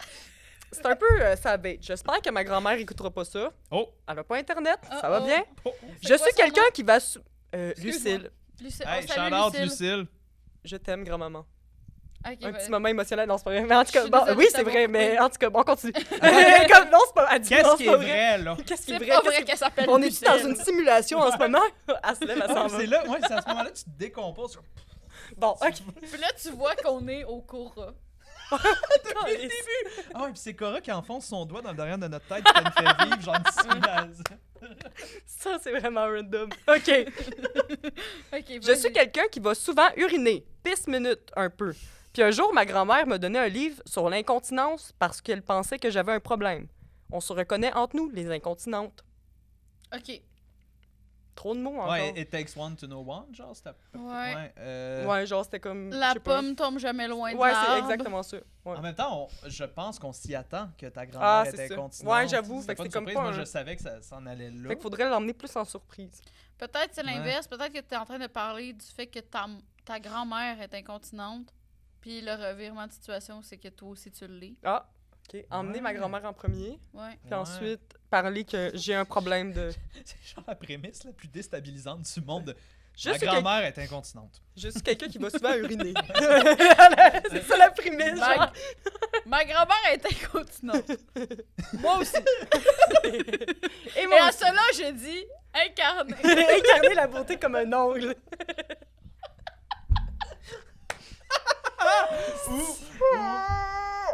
C'est un peu savage. J'espère que ma grand-mère écoutera pas ça. Oh! Elle a pas Internet, ça va Oh, oh. bien. Oh. Je quoi suis son quelqu'un nom? qui va... Excuse-moi. Lucille, Lucille. Hey, Oh, salut, shout out Lucille. Lucille. je t'aime, grand-maman. Ok, Un ben, petit moment émotionnel, non, c'est pas vrai. Mais en tout Je cas, suis bon, désolée oui, de c'est t'avoir vrai, coupé. mais en tout cas, bon, on continue. Comme, non, c'est pas... Elle dit, non, Qu'est-ce c'est qui est pas vrai, là? Qu'est-ce qui est c'est vrai? pas Qu'est-ce vrai qui- qu'elle s'appelle On est Lucille. dans une simulation en ce moment? Elle se lève, elle s'en Ah, va. c'est là, ouais, c'est à ce moment-là que tu te décomposes. Bon, ok. Puis là, tu vois qu'on est au Cora. Ah ouais, puis c'est Cora qui enfonce son doigt dans le derrière de notre tête qui nous fait vivre, genre une simulation. Ça, c'est vraiment random. OK. Ok, Je suis quelqu'un qui va souvent uriner, pisse minute un peu. Puis un jour, ma grand-mère m'a donné un livre sur l'incontinence parce qu'elle pensait que j'avais un problème. On se reconnaît entre nous, les incontinentes. Ok. Trop de mots encore. Ouais, it takes one to know one, genre, c'était. Ouais. Ouais, genre, c'était comme... La je sais pas. pomme tombe jamais loin de Ouais, l'arbre. c'est exactement ça. Ouais. En même temps, je pense qu'on s'y attend que ta Ah, grand-mère c'est était ça. continente. Ouais, j'avoue, C'était fait que une c'est comme surprise. pas Moi, un- je savais que ça s'en allait là. Fait qu'il faudrait l'emmener plus en surprise. Peut-être c'est l'inverse. Peut-être que tu es en train de parler du fait que ta grand-mère est incontinente. Puis le revirement de situation, c'est que toi aussi tu l'es. Ah, OK. Emmener Ouais. ma grand-mère en premier, Ouais. puis ensuite parler que j'ai un problème de... C'est genre la prémisse la plus déstabilisante du monde. Je Ma suis, grand-mère est incontinente. je suis quelqu'un qui va souvent uriner. C'est ça la prémisse, Ma, genre. ma grand-mère est incontinente. Moi aussi. Et Et moi à aussi. cela, je dis incarné. Incarner la beauté comme un ongle.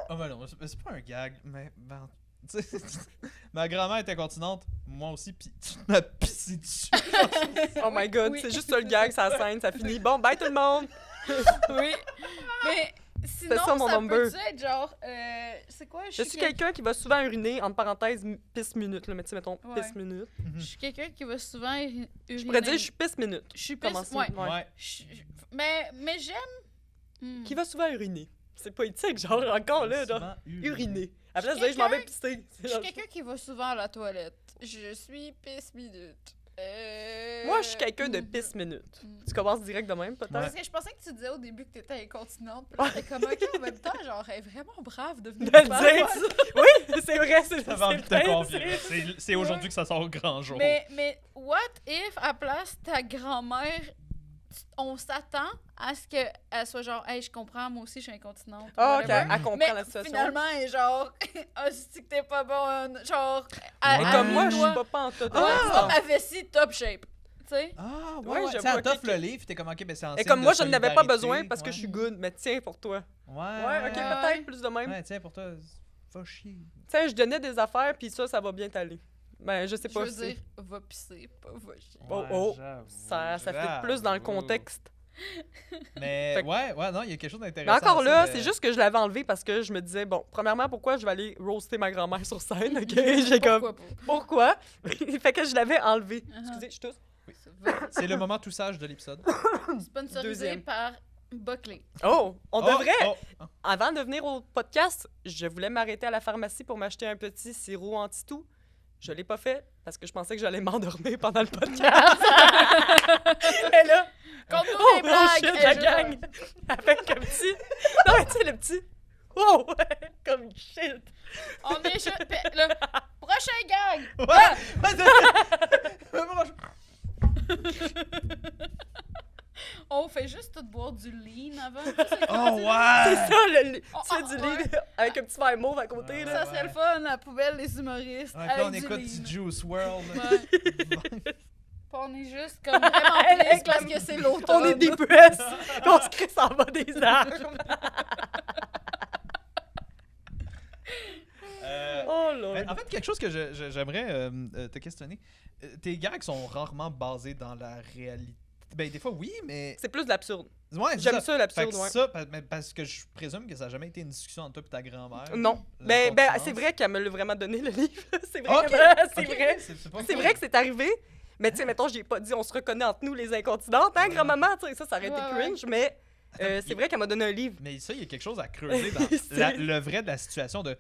Oh, ben non, c'est pas un gag, mais. Ben, tu sais, ma grand-mère est incontinente, moi aussi, pis tu m'as pissé dessus. Oh my god, Oui. c'est juste ça le gag, ça scène, ça finit. Bon, bye tout le monde! Oui. Mais sinon, ça, mon ça number. peut être genre... c'est quoi? Je suis quelqu'un qui va souvent uriner, entre parenthèses, pisse minute, là, mais tu sais, mettons, Ouais. pisse minute. Je suis quelqu'un qui va souvent uriner. Je pourrais dire, je suis pisse minute. Je suis plus... Commencer. Ouais. Ouais. Mais j'aime... Qui va souvent uriner. C'est pas éthique, genre, encore là, genre, Souvent uriner. À la place de Je dire, je m'en vais quelqu'un- pisser. Je suis quelqu'un qui va souvent à la toilette. Je suis pisse minute. Moi, je suis quelqu'un de pisse minute. Tu commences direct de même, peut-être? Parce que je pensais que tu disais au début que t'étais incontinente. Puis là, j'étais comme, OK, en même temps, genre, elle est vraiment brave de venir De le me dire. voir. Oui, c'est vrai, c'est J'avais envie de te vrai, confier. C'est aujourd'hui que ça sort au grand jour. Mais what if, à place, ta grand-mère, on s'attend à ce qu'elle soit genre, hey, je comprends, moi aussi, je suis incontinente. Ah, ok, whatever. elle comprend Mais la situation. finalement, elle est genre, ah, c'est que t'es pas bonne. Genre, Et Ouais. comme moi, je toi, suis pas pantoute. toi, ma vessie top shape. Tu sais? Ah, Ouais, ouais, ouais. j'avoue, Tu sais, elle ok, t'offre ok. le livre, t'es comme, ok, ben c'est en Et signe comme de moi, je n'avais pas solidarité. besoin parce que Ouais. je suis good, mais tiens, pour toi. Ouais, Ouais, ok, ouais. peut-être plus de même. Ouais, tiens, pour toi, va chier. Tiens, je donnais des affaires, puis ça va bien t'aller. Ben, je sais Je pas veux si... dire, va pisser, pas va chier. Oh, Ouais, oh. j'avoue, Ça fait plus dans le j'avoue. contexte. Mais Fait que- ouais, non, il y a quelque chose Mais d'intéressant. encore à ça là, de- c'est juste que je l'avais enlevé parce que je me disais, bon, premièrement, pourquoi je vais aller roaster ma grand-mère sur scène, ok? J'ai comme, Pourquoi pas? pourquoi? Fait que je l'avais enlevé. Uh-huh. Excusez, je tousse. C'est le moment tout sage de l'épisode. Sponsorisé Deuxième. par Buckley. Oh, on Oh, devrait... oh, oh. Avant de venir au podcast, je voulais m'arrêter à la pharmacie pour m'acheter un petit sirop anti-toux. Je l'ai pas fait parce que je pensais que j'allais m'endormir pendant le podcast. Et là, Contre-nous oh, des blagues! shit, elle la joue- gang! Avec un petit... Non, mais tu sais, le petit... Oh, ouais, comme shit! On est juste... Le prochain gag! Ouais! On fait juste tout boire du lean avant. Oh, C'est ouais! ça, le... Oh, tu fais oh, du ouais. lit avec un petit verre mauve à côté, Ouais, là. Ça serait le fun, la poubelle des humoristes. Ouais, puis là, on avec du écoute lean. du Juice WRLD. Ouais. Puis on est juste comme vraiment Elle est triste parce comme- que c'est l'automne. On est des puces! On se crisse en bas des arbres! Oh là! Mais en fait, quelque chose que j'aimerais te questionner. Tes gags sont rarement basés dans la réalité. Ben, des fois, oui, mais. C'est plus de l'absurde. Ouais, c'est J'aime ça, Fait l'absurde, que ouais. ça, mais parce que je présume que ça n'a jamais été une discussion entre toi et ta grand-mère. Non. La Ben, continence. c'est vrai qu'elle me l'a vraiment donné, le livre. C'est vrai, Ok, c'est ok, vrai. C'est pas C'est cool. vrai que c'est arrivé. Mais tu sais, mettons, j'ai pas dit on se reconnaît entre nous les incontinentes, hein, Ouais. grand-maman, tu sais, ça aurait été Ouais, ouais. cringe, mais c'est vrai qu'elle m'a donné un livre. Mais ça, il y a quelque chose à creuser dans C'est- le vrai de la situation de.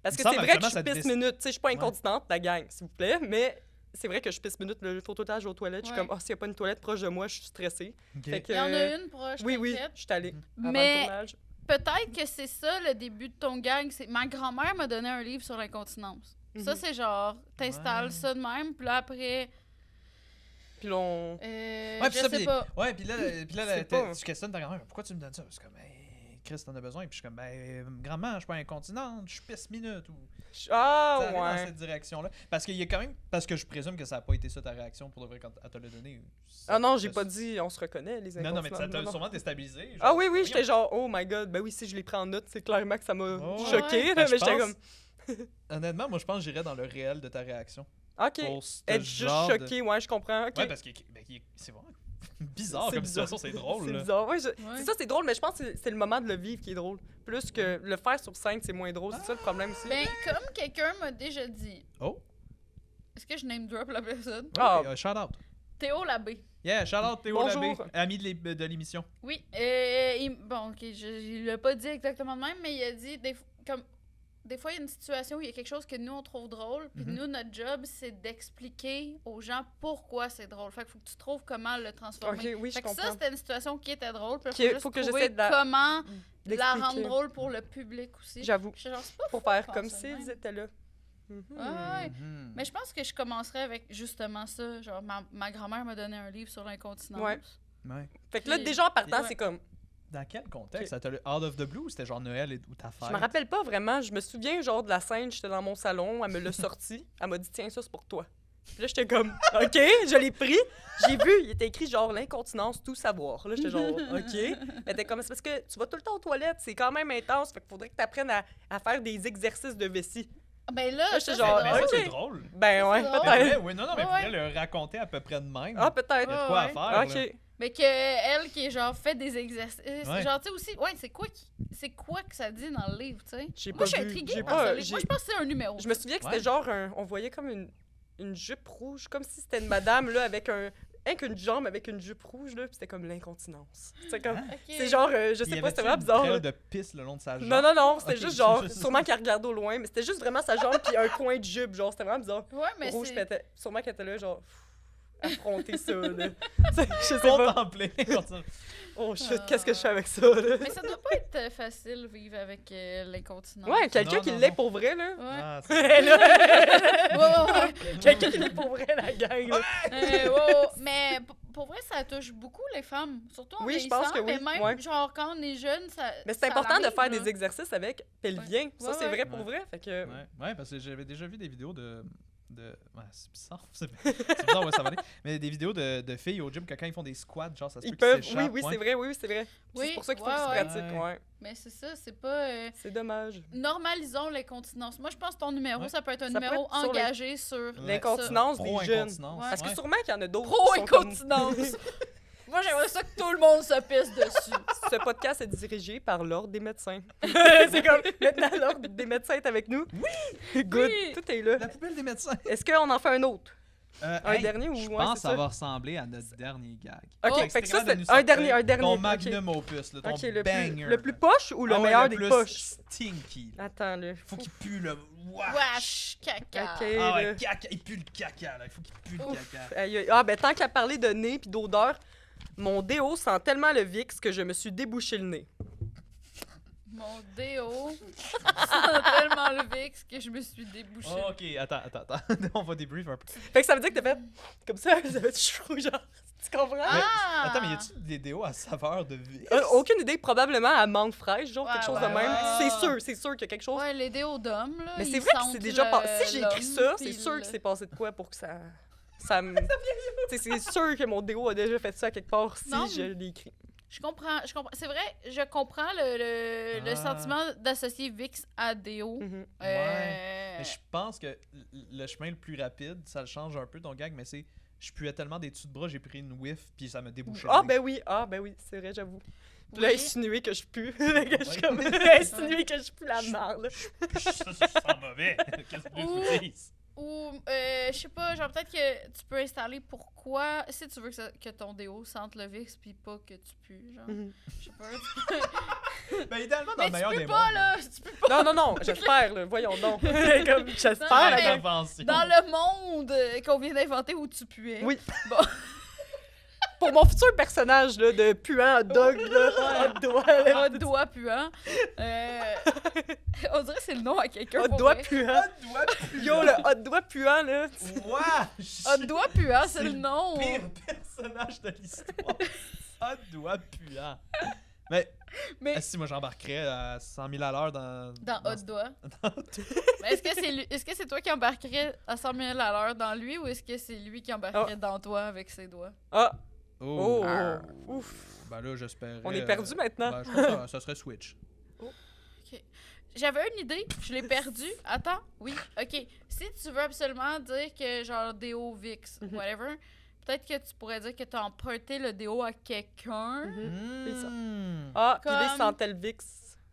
Parce que Il me c'est semble vrai que absolument je ça pisse minute. Tu sais, je suis pas Ouais. incontinente, la gang, s'il vous plaît, mais c'est vrai que je pisse minute. Le phototage aux toilettes, je suis Ouais. comme, oh, s'il y a pas une toilette proche de moi, je suis stressée. Ok. Fait que, Il y en a une proche, Oui, oui, t'inquiète. je suis allée avant Mais- le tournage. Peut-être que c'est ça le début de ton gang. C'est ma grand-mère m'a donné un livre sur l'incontinence. Ça, Mhm. c'est genre, t'installes Ouais. ça de même, puis là, après, Puis là, on... Ouais, je puis ça, sais puis- pas. Ouais, puis là, C'est pas- tu questionnes ta grand-mère. Pourquoi tu me donnes ça? C'est comme, hey, Chris, t'en as besoin. Puis je suis comme, ben, grand-mère, je suis pas incontinente, je pisse minute. Ou. Ah, Ça allait dans ouais. cette direction-là. Parce qu'il y a quand même. Parce que je présume que ça n'a pas été ça ta réaction pour de vrai quand elle te l'a donné. Ah non, j'ai Ça- pas dit on se reconnaît, les Non, incontinents. non, mais ça t'a non. sûrement déstabilisé. genre, Ah oui, oui, voyons. j'étais genre, oh my god, ben oui, si je l'ai pris en note, c'est clairement que ça m'a Oh, choqué, ouais. là, Ben, mais je j'étais pense- comme, Honnêtement, moi, je pense que j'irais dans le réel de ta réaction. ok, Pour ce être juste genre de- choqué, ouais, je comprends, ok. Ouais, parce que c'est vraiment bizarre C'est comme bizarre. situation, c'est drôle. C'est là. bizarre, ouais, Ouais. c'est ça, c'est drôle, mais je pense que c'est le moment de le vivre qui est drôle. Plus que le faire sur scène, c'est moins drôle, c'est ça le problème aussi. Ben, comme quelqu'un m'a déjà dit, Oh, est-ce que je name drop la personne? Ah. shout out. Théo Labbé. Yeah, shout out Théo Bonjour. Labbé, ami de l'émission. Oui, bon, ok, je l'ai pas dit exactement de même, mais il a dit, des fois, il y a une situation où il y a quelque chose que nous, on trouve drôle, puis Mhm. nous, notre job, c'est d'expliquer aux gens pourquoi c'est drôle. Fait qu'il faut que tu trouves comment le transformer. Ok, oui, je Fait que ça, comprends. c'était une situation qui était drôle, puis Qui- il faut faut juste que trouver j'essaie de la- comment la D'expliquer. rendre drôle pour le public aussi. J'avoue. Je suis genre, c'est pas Pour fou de faire penser comme de s'ils même. étaient là. Mhm. Ouais. Mhm. Mais je pense que je commencerais avec justement ça. Genre, ma grand-mère m'a donné un livre sur l'incontinence. Ouais. Ouais. Fait que là, Puis- déjà en partant, Ouais. c'est comme. Dans quel contexte? Ok. Ça t'a le out of the blue ou c'était genre Noël ou ta fête? Je me rappelle pas vraiment. Je me souviens, genre, de la scène, j'étais dans mon salon, elle me l'a sorti. Elle m'a dit, tiens, ça, c'est pour toi. Puis là, j'étais comme, OK, je l'ai pris. J'ai vu, il était écrit, genre, l'incontinence, tout savoir. Là, j'étais genre, OK. Mais t'es comme, c'est parce que tu vas tout le temps aux toilettes, c'est quand même intense. Fait qu'il faudrait que tu apprennes à faire des exercices de vessie. Ah, ben là, Là, ça, j'étais c'est genre, Mais drôle. ça, ok. c'est drôle. Ben ouais, drôle. Mais peut-être. vrai, oui, non, mais Ouais, faudrait le raconter à peu près de même. Ah, Il y peut-être. a de quoi à Ouais. faire. OK. là. Mais que elle qui est genre fait des exercices. Ouais. Genre, tu sais aussi, ouais, c'est quoi que ça dit dans le livre, tu sais? J'ai Moi, pas je suis vu. intriguée J'ai par pas- ce livre. Moi, je pense que c'est un numéro. Je me souviens que Ouais. c'était genre on voyait comme une jupe rouge, comme si c'était une madame là avec qu'une jambe avec une jupe rouge, là, puis c'était comme l'incontinence. C'est comme... Hein? Ok. C'est genre, je Y sais pas, avait-tu c'était vraiment une bizarre. trail là. de pisse le long de sa jambe. Non, c'était Ok, juste genre, juste- sûrement qu'elle regarde au loin, mais c'était juste vraiment sa jambe puis un coin de jupe, genre, c'était vraiment bizarre. Ouais, mais Rouge, c'est... pétait. Sûrement qu'elle était là, genre, affronter ça, là. Je sais pas. Contempler. Oh shit, Ah. qu'est-ce que je fais avec ça, là? Mais ça doit pas être facile vivre avec l'incontinence. Ouais, quelqu'un Non, qui non, l'est non. pour vrai, là. Ouais. Ah, Là, Ouais. quelqu'un qui l'est pour vrai, la gang, là. Ouais. Mais pour vrai, ça touche beaucoup les femmes. Surtout en Oui, je pense vieillissant, que oui, mais même, ouais. genre, quand on est jeune, ça. Mais c'est ça important de l'arrive, faire là. des exercices avec pelvien. Ça, Ouais, c'est ouais. vrai pour Ouais. vrai. Fait que... Ouais, parce que j'avais déjà vu des vidéos de... Ouais, c'est bizarre. C'est bizarre, ouais, ça va aller. Mais des vidéos de filles au gym, que quand ils font des squats, genre, ça se peut Ils qu'ils peuvent, s'échappent, oui, ouais. c'est vrai, oui, c'est vrai. Oui, C'est pour ça qu'il faut ouais, qu'ils se ouais. pratiquent, Ouais. ouais. Mais c'est ça, c'est pas. C'est dommage. Normalisons l'incontinence. Moi, je pense que ton numéro, Ouais. ça peut être un Ça peut numéro être sur engagé sur. Ouais. L'incontinence des jeunes. Pro-incontinence. Ouais. Parce que ouais. sûrement qu'il y en a d'autres. qui sont comme- Pro-incontinence. Moi, j'aimerais ça que tout le monde se pisse dessus. Ce podcast est dirigé par l'Ordre des médecins. C'est comme, maintenant, l'Ordre des médecins est avec nous. Oui! Good, Oui. tout est là. La poubelle des médecins. Est-ce qu'on en fait un autre? Un dernier ou Je ouais, pense c'est que ça ça? va ressembler à notre dernier gag. Ok, Oh, fait que ça, C'était capable de c'est nous un dernier, sortir un dernier. Ton ok. magnum opus, là, ton Ok, banger. le plus poche ou le Ah ouais, meilleur le des plus poches? stinky. là. Attends, là. Faut qu'il pue le... Wesh, caca. Ok, Ah ouais, là. caca, il pue le caca, là. Il faut qu'il pue le Ouf. caca. Aïe, aïe. Ah, ben tant qu'à parler de nez puis d'odeur, mon déo sent tellement le VIX que je me suis débouché le nez. Mon déo sent tellement le VIX que je me suis débouchée. Oh, ok, attends. On va débrief un peu. Fait que ça veut dire que t'as fait comme ça, ça fait chou, genre. Tu comprends? Ah! Attends, mais y a-tu des déos à saveur de vie? Aucune idée, probablement à menthe fraîche, genre Ouais, quelque chose ouais, de même. ouais. C'est sûr qu'il y a quelque chose. Ouais, les déos d'hommes, là. Mais ils c'est vrai que sentent c'est déjà passé. Si j'ai écrit l'homme, ça, c'est puis sûr le- que c'est passé de quoi pour que ça me. Tu sais, c'est sûr que mon déo a déjà fait ça quelque part si Non, je l'ai écrit. Je comprends. C'est vrai, je comprends le Ah. sentiment d'associer VIX à déo. Mhm. Mais je pense que le chemin le plus rapide, ça le change un peu ton gag, mais c'est je puais tellement des dessous de bras, j'ai pris une whiff, puis ça m'a débouché. Ah, le nez. ben oui, c'est vrai, j'avoue. Puis Oui. là, insinuer que je pue. Que je suis comme. Ouais. Insinuer que je pue la merde. Ça sent mauvais. Qu'est-ce que tu veux que je dise? Ou, je sais pas, genre peut-être que tu peux installer pourquoi, si tu veux que ton déo sente le VIX puis pas que tu pues, genre. Mhm. Je sais pas. Ben, idéalement, dans Mais le meilleur tu des peux pas, mondes. là! Tu peux pas! Non, j'espère, là. Voyons donc. Comme, j'espère, Non, la mais- gang. Intervention. Dans le monde qu'on vient d'inventer où tu puais. Oui. Bon. Pour mon futur personnage, là, de puant hot dog, là, hot doigt, là. Hot doigt puant. On dirait que c'est le nom à quelqu'un. Hot pour doigt vrai. puant. doigt Yo, le hot doigt puant, là. Wesh! Hot doigt puant, c'est C'est le nom. Pire personnage de l'histoire. Hot doigt puant. Mais Mais si moi j'embarquerais à 100 000 à l'heure dans dans ce- Hot doigt. Mais est-ce que c'est toi qui embarquerais à 100 000 à l'heure dans lui ou est-ce que c'est lui qui embarquerait dans toi avec ses doigts? Ah, Oh. oh. Ouf. Ben là, j'espérais. On est perdu maintenant. Ben, je pense que ça serait Switch. J'avais une idée, je l'ai perdue. Attends, oui, ok. Si tu veux absolument dire que genre déo VIX, Mhm. whatever, peut-être que tu pourrais dire que tu as emprunté le déo à quelqu'un. Oui, ça. Mmh. Ah, puis là, il Comme- sentait le VIX.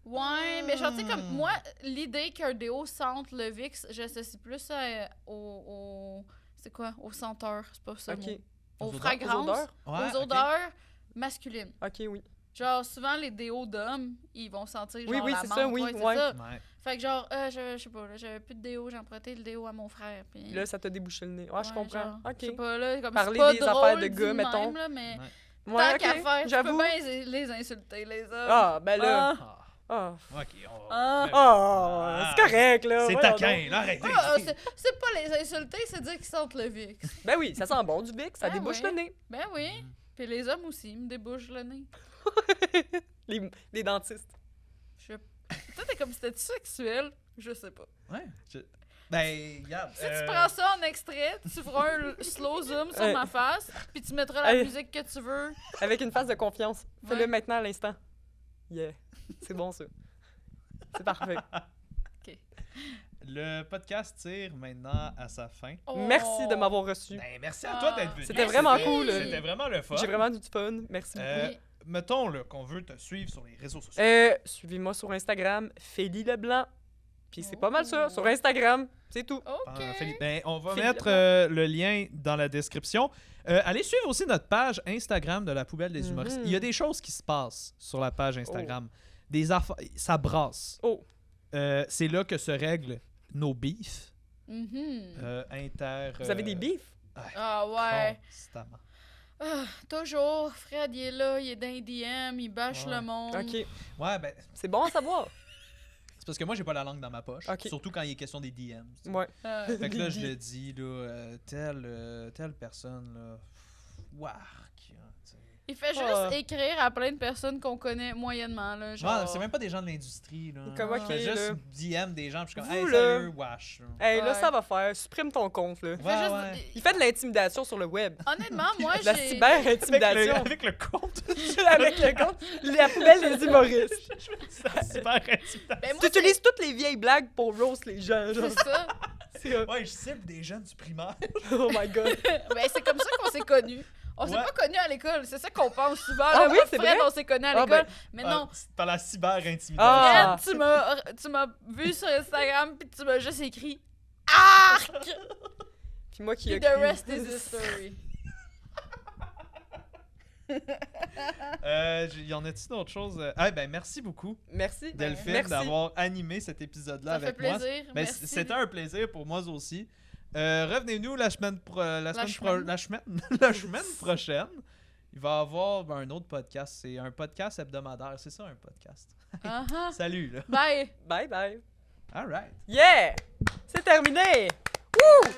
Ouais, mais genre, tu sais, comme moi, l'idée qu'un déo sente le VIX, j'associe plus ça au. C'est quoi? Au senteur, c'est pas ça. le OK. mot. Aux odeurs? fragrances. Aux odeurs? Ouais, aux ok. odeurs masculines. OK, oui. Genre, souvent, les déos d'hommes, ils vont sentir genre Oui, oui, la c'est menthe. ça, oui, c'est ouais. ça. Ouais. Fait que genre, je sais pas, là, j'avais plus de déo, j'ai emprunté le déo à mon frère. Puis... Puis là, ça t'a débouché le nez. Ah, je Ouais, comprends. genre, OK. Je sais pas, là, comme Parler c'est pas des drôle affaires de dit gars, mettons. même, là, mais Ouais. Ouais, tant OK, qu'à faire, je peux j'avoue. bien les insulter, les hommes. Ah, ben là. Ah. Ah, Ok, on Ah. ben, ah, c'est correct, là. c'est voyons taquin, donc. là, arrêtez. Ah, c'est pas les insulter, c'est dire qu'ils sentent le VIX. Ben oui, ça sent bon du VIX, ça Ben débouche oui. le nez. Ben oui. Puis les hommes aussi, ils me débouchent le nez. Les dentistes. Je... Toi, t'es comme c'était sexuel, je sais pas. Ouais. Ben, regarde. Si tu prends ça en extrait, tu feras un slow zoom sur ma face, puis tu mettras la Hey. musique que tu veux. Avec une phase de confiance. Fais-le Ouais. maintenant à l'instant. Yeah. C'est bon, ça. C'est parfait. Le podcast tire maintenant à sa fin. Oh. Merci de m'avoir reçu. Ben, merci à toi Ah. d'être venu. C'était vraiment Merci. cool. C'était vraiment le fun. J'ai vraiment du fun. Merci beaucoup. Euh, Oui. Mettons là, qu'on veut te suivre sur les réseaux sociaux. Suivez-moi sur Instagram, Félie Leblanc. Puis c'est pas mal ça, sur Instagram, c'est tout. OK. Philippe, ben, on va Philippe mettre le lien dans la description. Allez suivre aussi notre page Instagram de la poubelle des humoristes. Il y a des choses qui se passent sur la page Instagram. Des affaires, ça brasse. Oh. C'est là que se règlent nos beefs Mhm. inter. Vous avez des beefs? Ah ouais. Constamment. Ah, toujours. Fred, il est là, il est dans les DM, il bâche Ouais. le monde. OK. Ouais, ben, C'est bon à savoir. c'est parce que moi, j'ai pas la langue dans ma poche. Ok. Surtout quand il est question des DM. tu sais. Ouais. Ah. Fait que là, je le dis, là, telle personne, là. Wark. Hein, tu sais. Il fait juste Ah. écrire à plein de personnes qu'on connaît moyennement. Là, genre... Ouais, c'est même pas des gens de l'industrie, là. Comme, Je fais ok, juste là. DM des gens, puis je suis comme, Vous, hey, là. salut, wesh. Hey, là, Ouais. ça va faire. Supprime ton compte, là. Il fait Ouais, juste- ouais. Il fait de l'intimidation sur le web. Honnêtement, moi, De la j'ai... cyber-intimidation. Avec le compte. Avec le compte. La poubelle des humoristes. Super intimidant. Ben, moi, Tu utilises toutes les vieilles blagues pour roast les gens. genre. c'est ça. C'est- Ouais, je cible des jeunes du primaire. Oh my god. Ben, c'est comme ça qu'on s'est connus. On s'est Ouais. pas connus à l'école. C'est ça qu'on pense souvent. Ah là. oui, Moi, c'est Fred, vrai? on s'est connus à Ah, l'école. ben. Mais non. Par la cyber-intimidation. Ah. Fred, tu m'as vu sur Instagram puis tu m'as juste écrit ARC! Puis moi qui Puis ai the rest is history. Y en a-t-il d'autres choses? Ah, ben, merci beaucoup, Merci. Delphine, Merci. d'avoir animé cet épisode-là Ça fait avec moi. plaisir. Ben, Merci. c'était un plaisir pour moi aussi. Revenez-nous la semaine prochaine. Il va y avoir un autre podcast. C'est un podcast hebdomadaire. C'est ça, un podcast. Uh-huh. Salut, là. Bye! Bye bye. All right. Yeah! C'est terminé! Woo!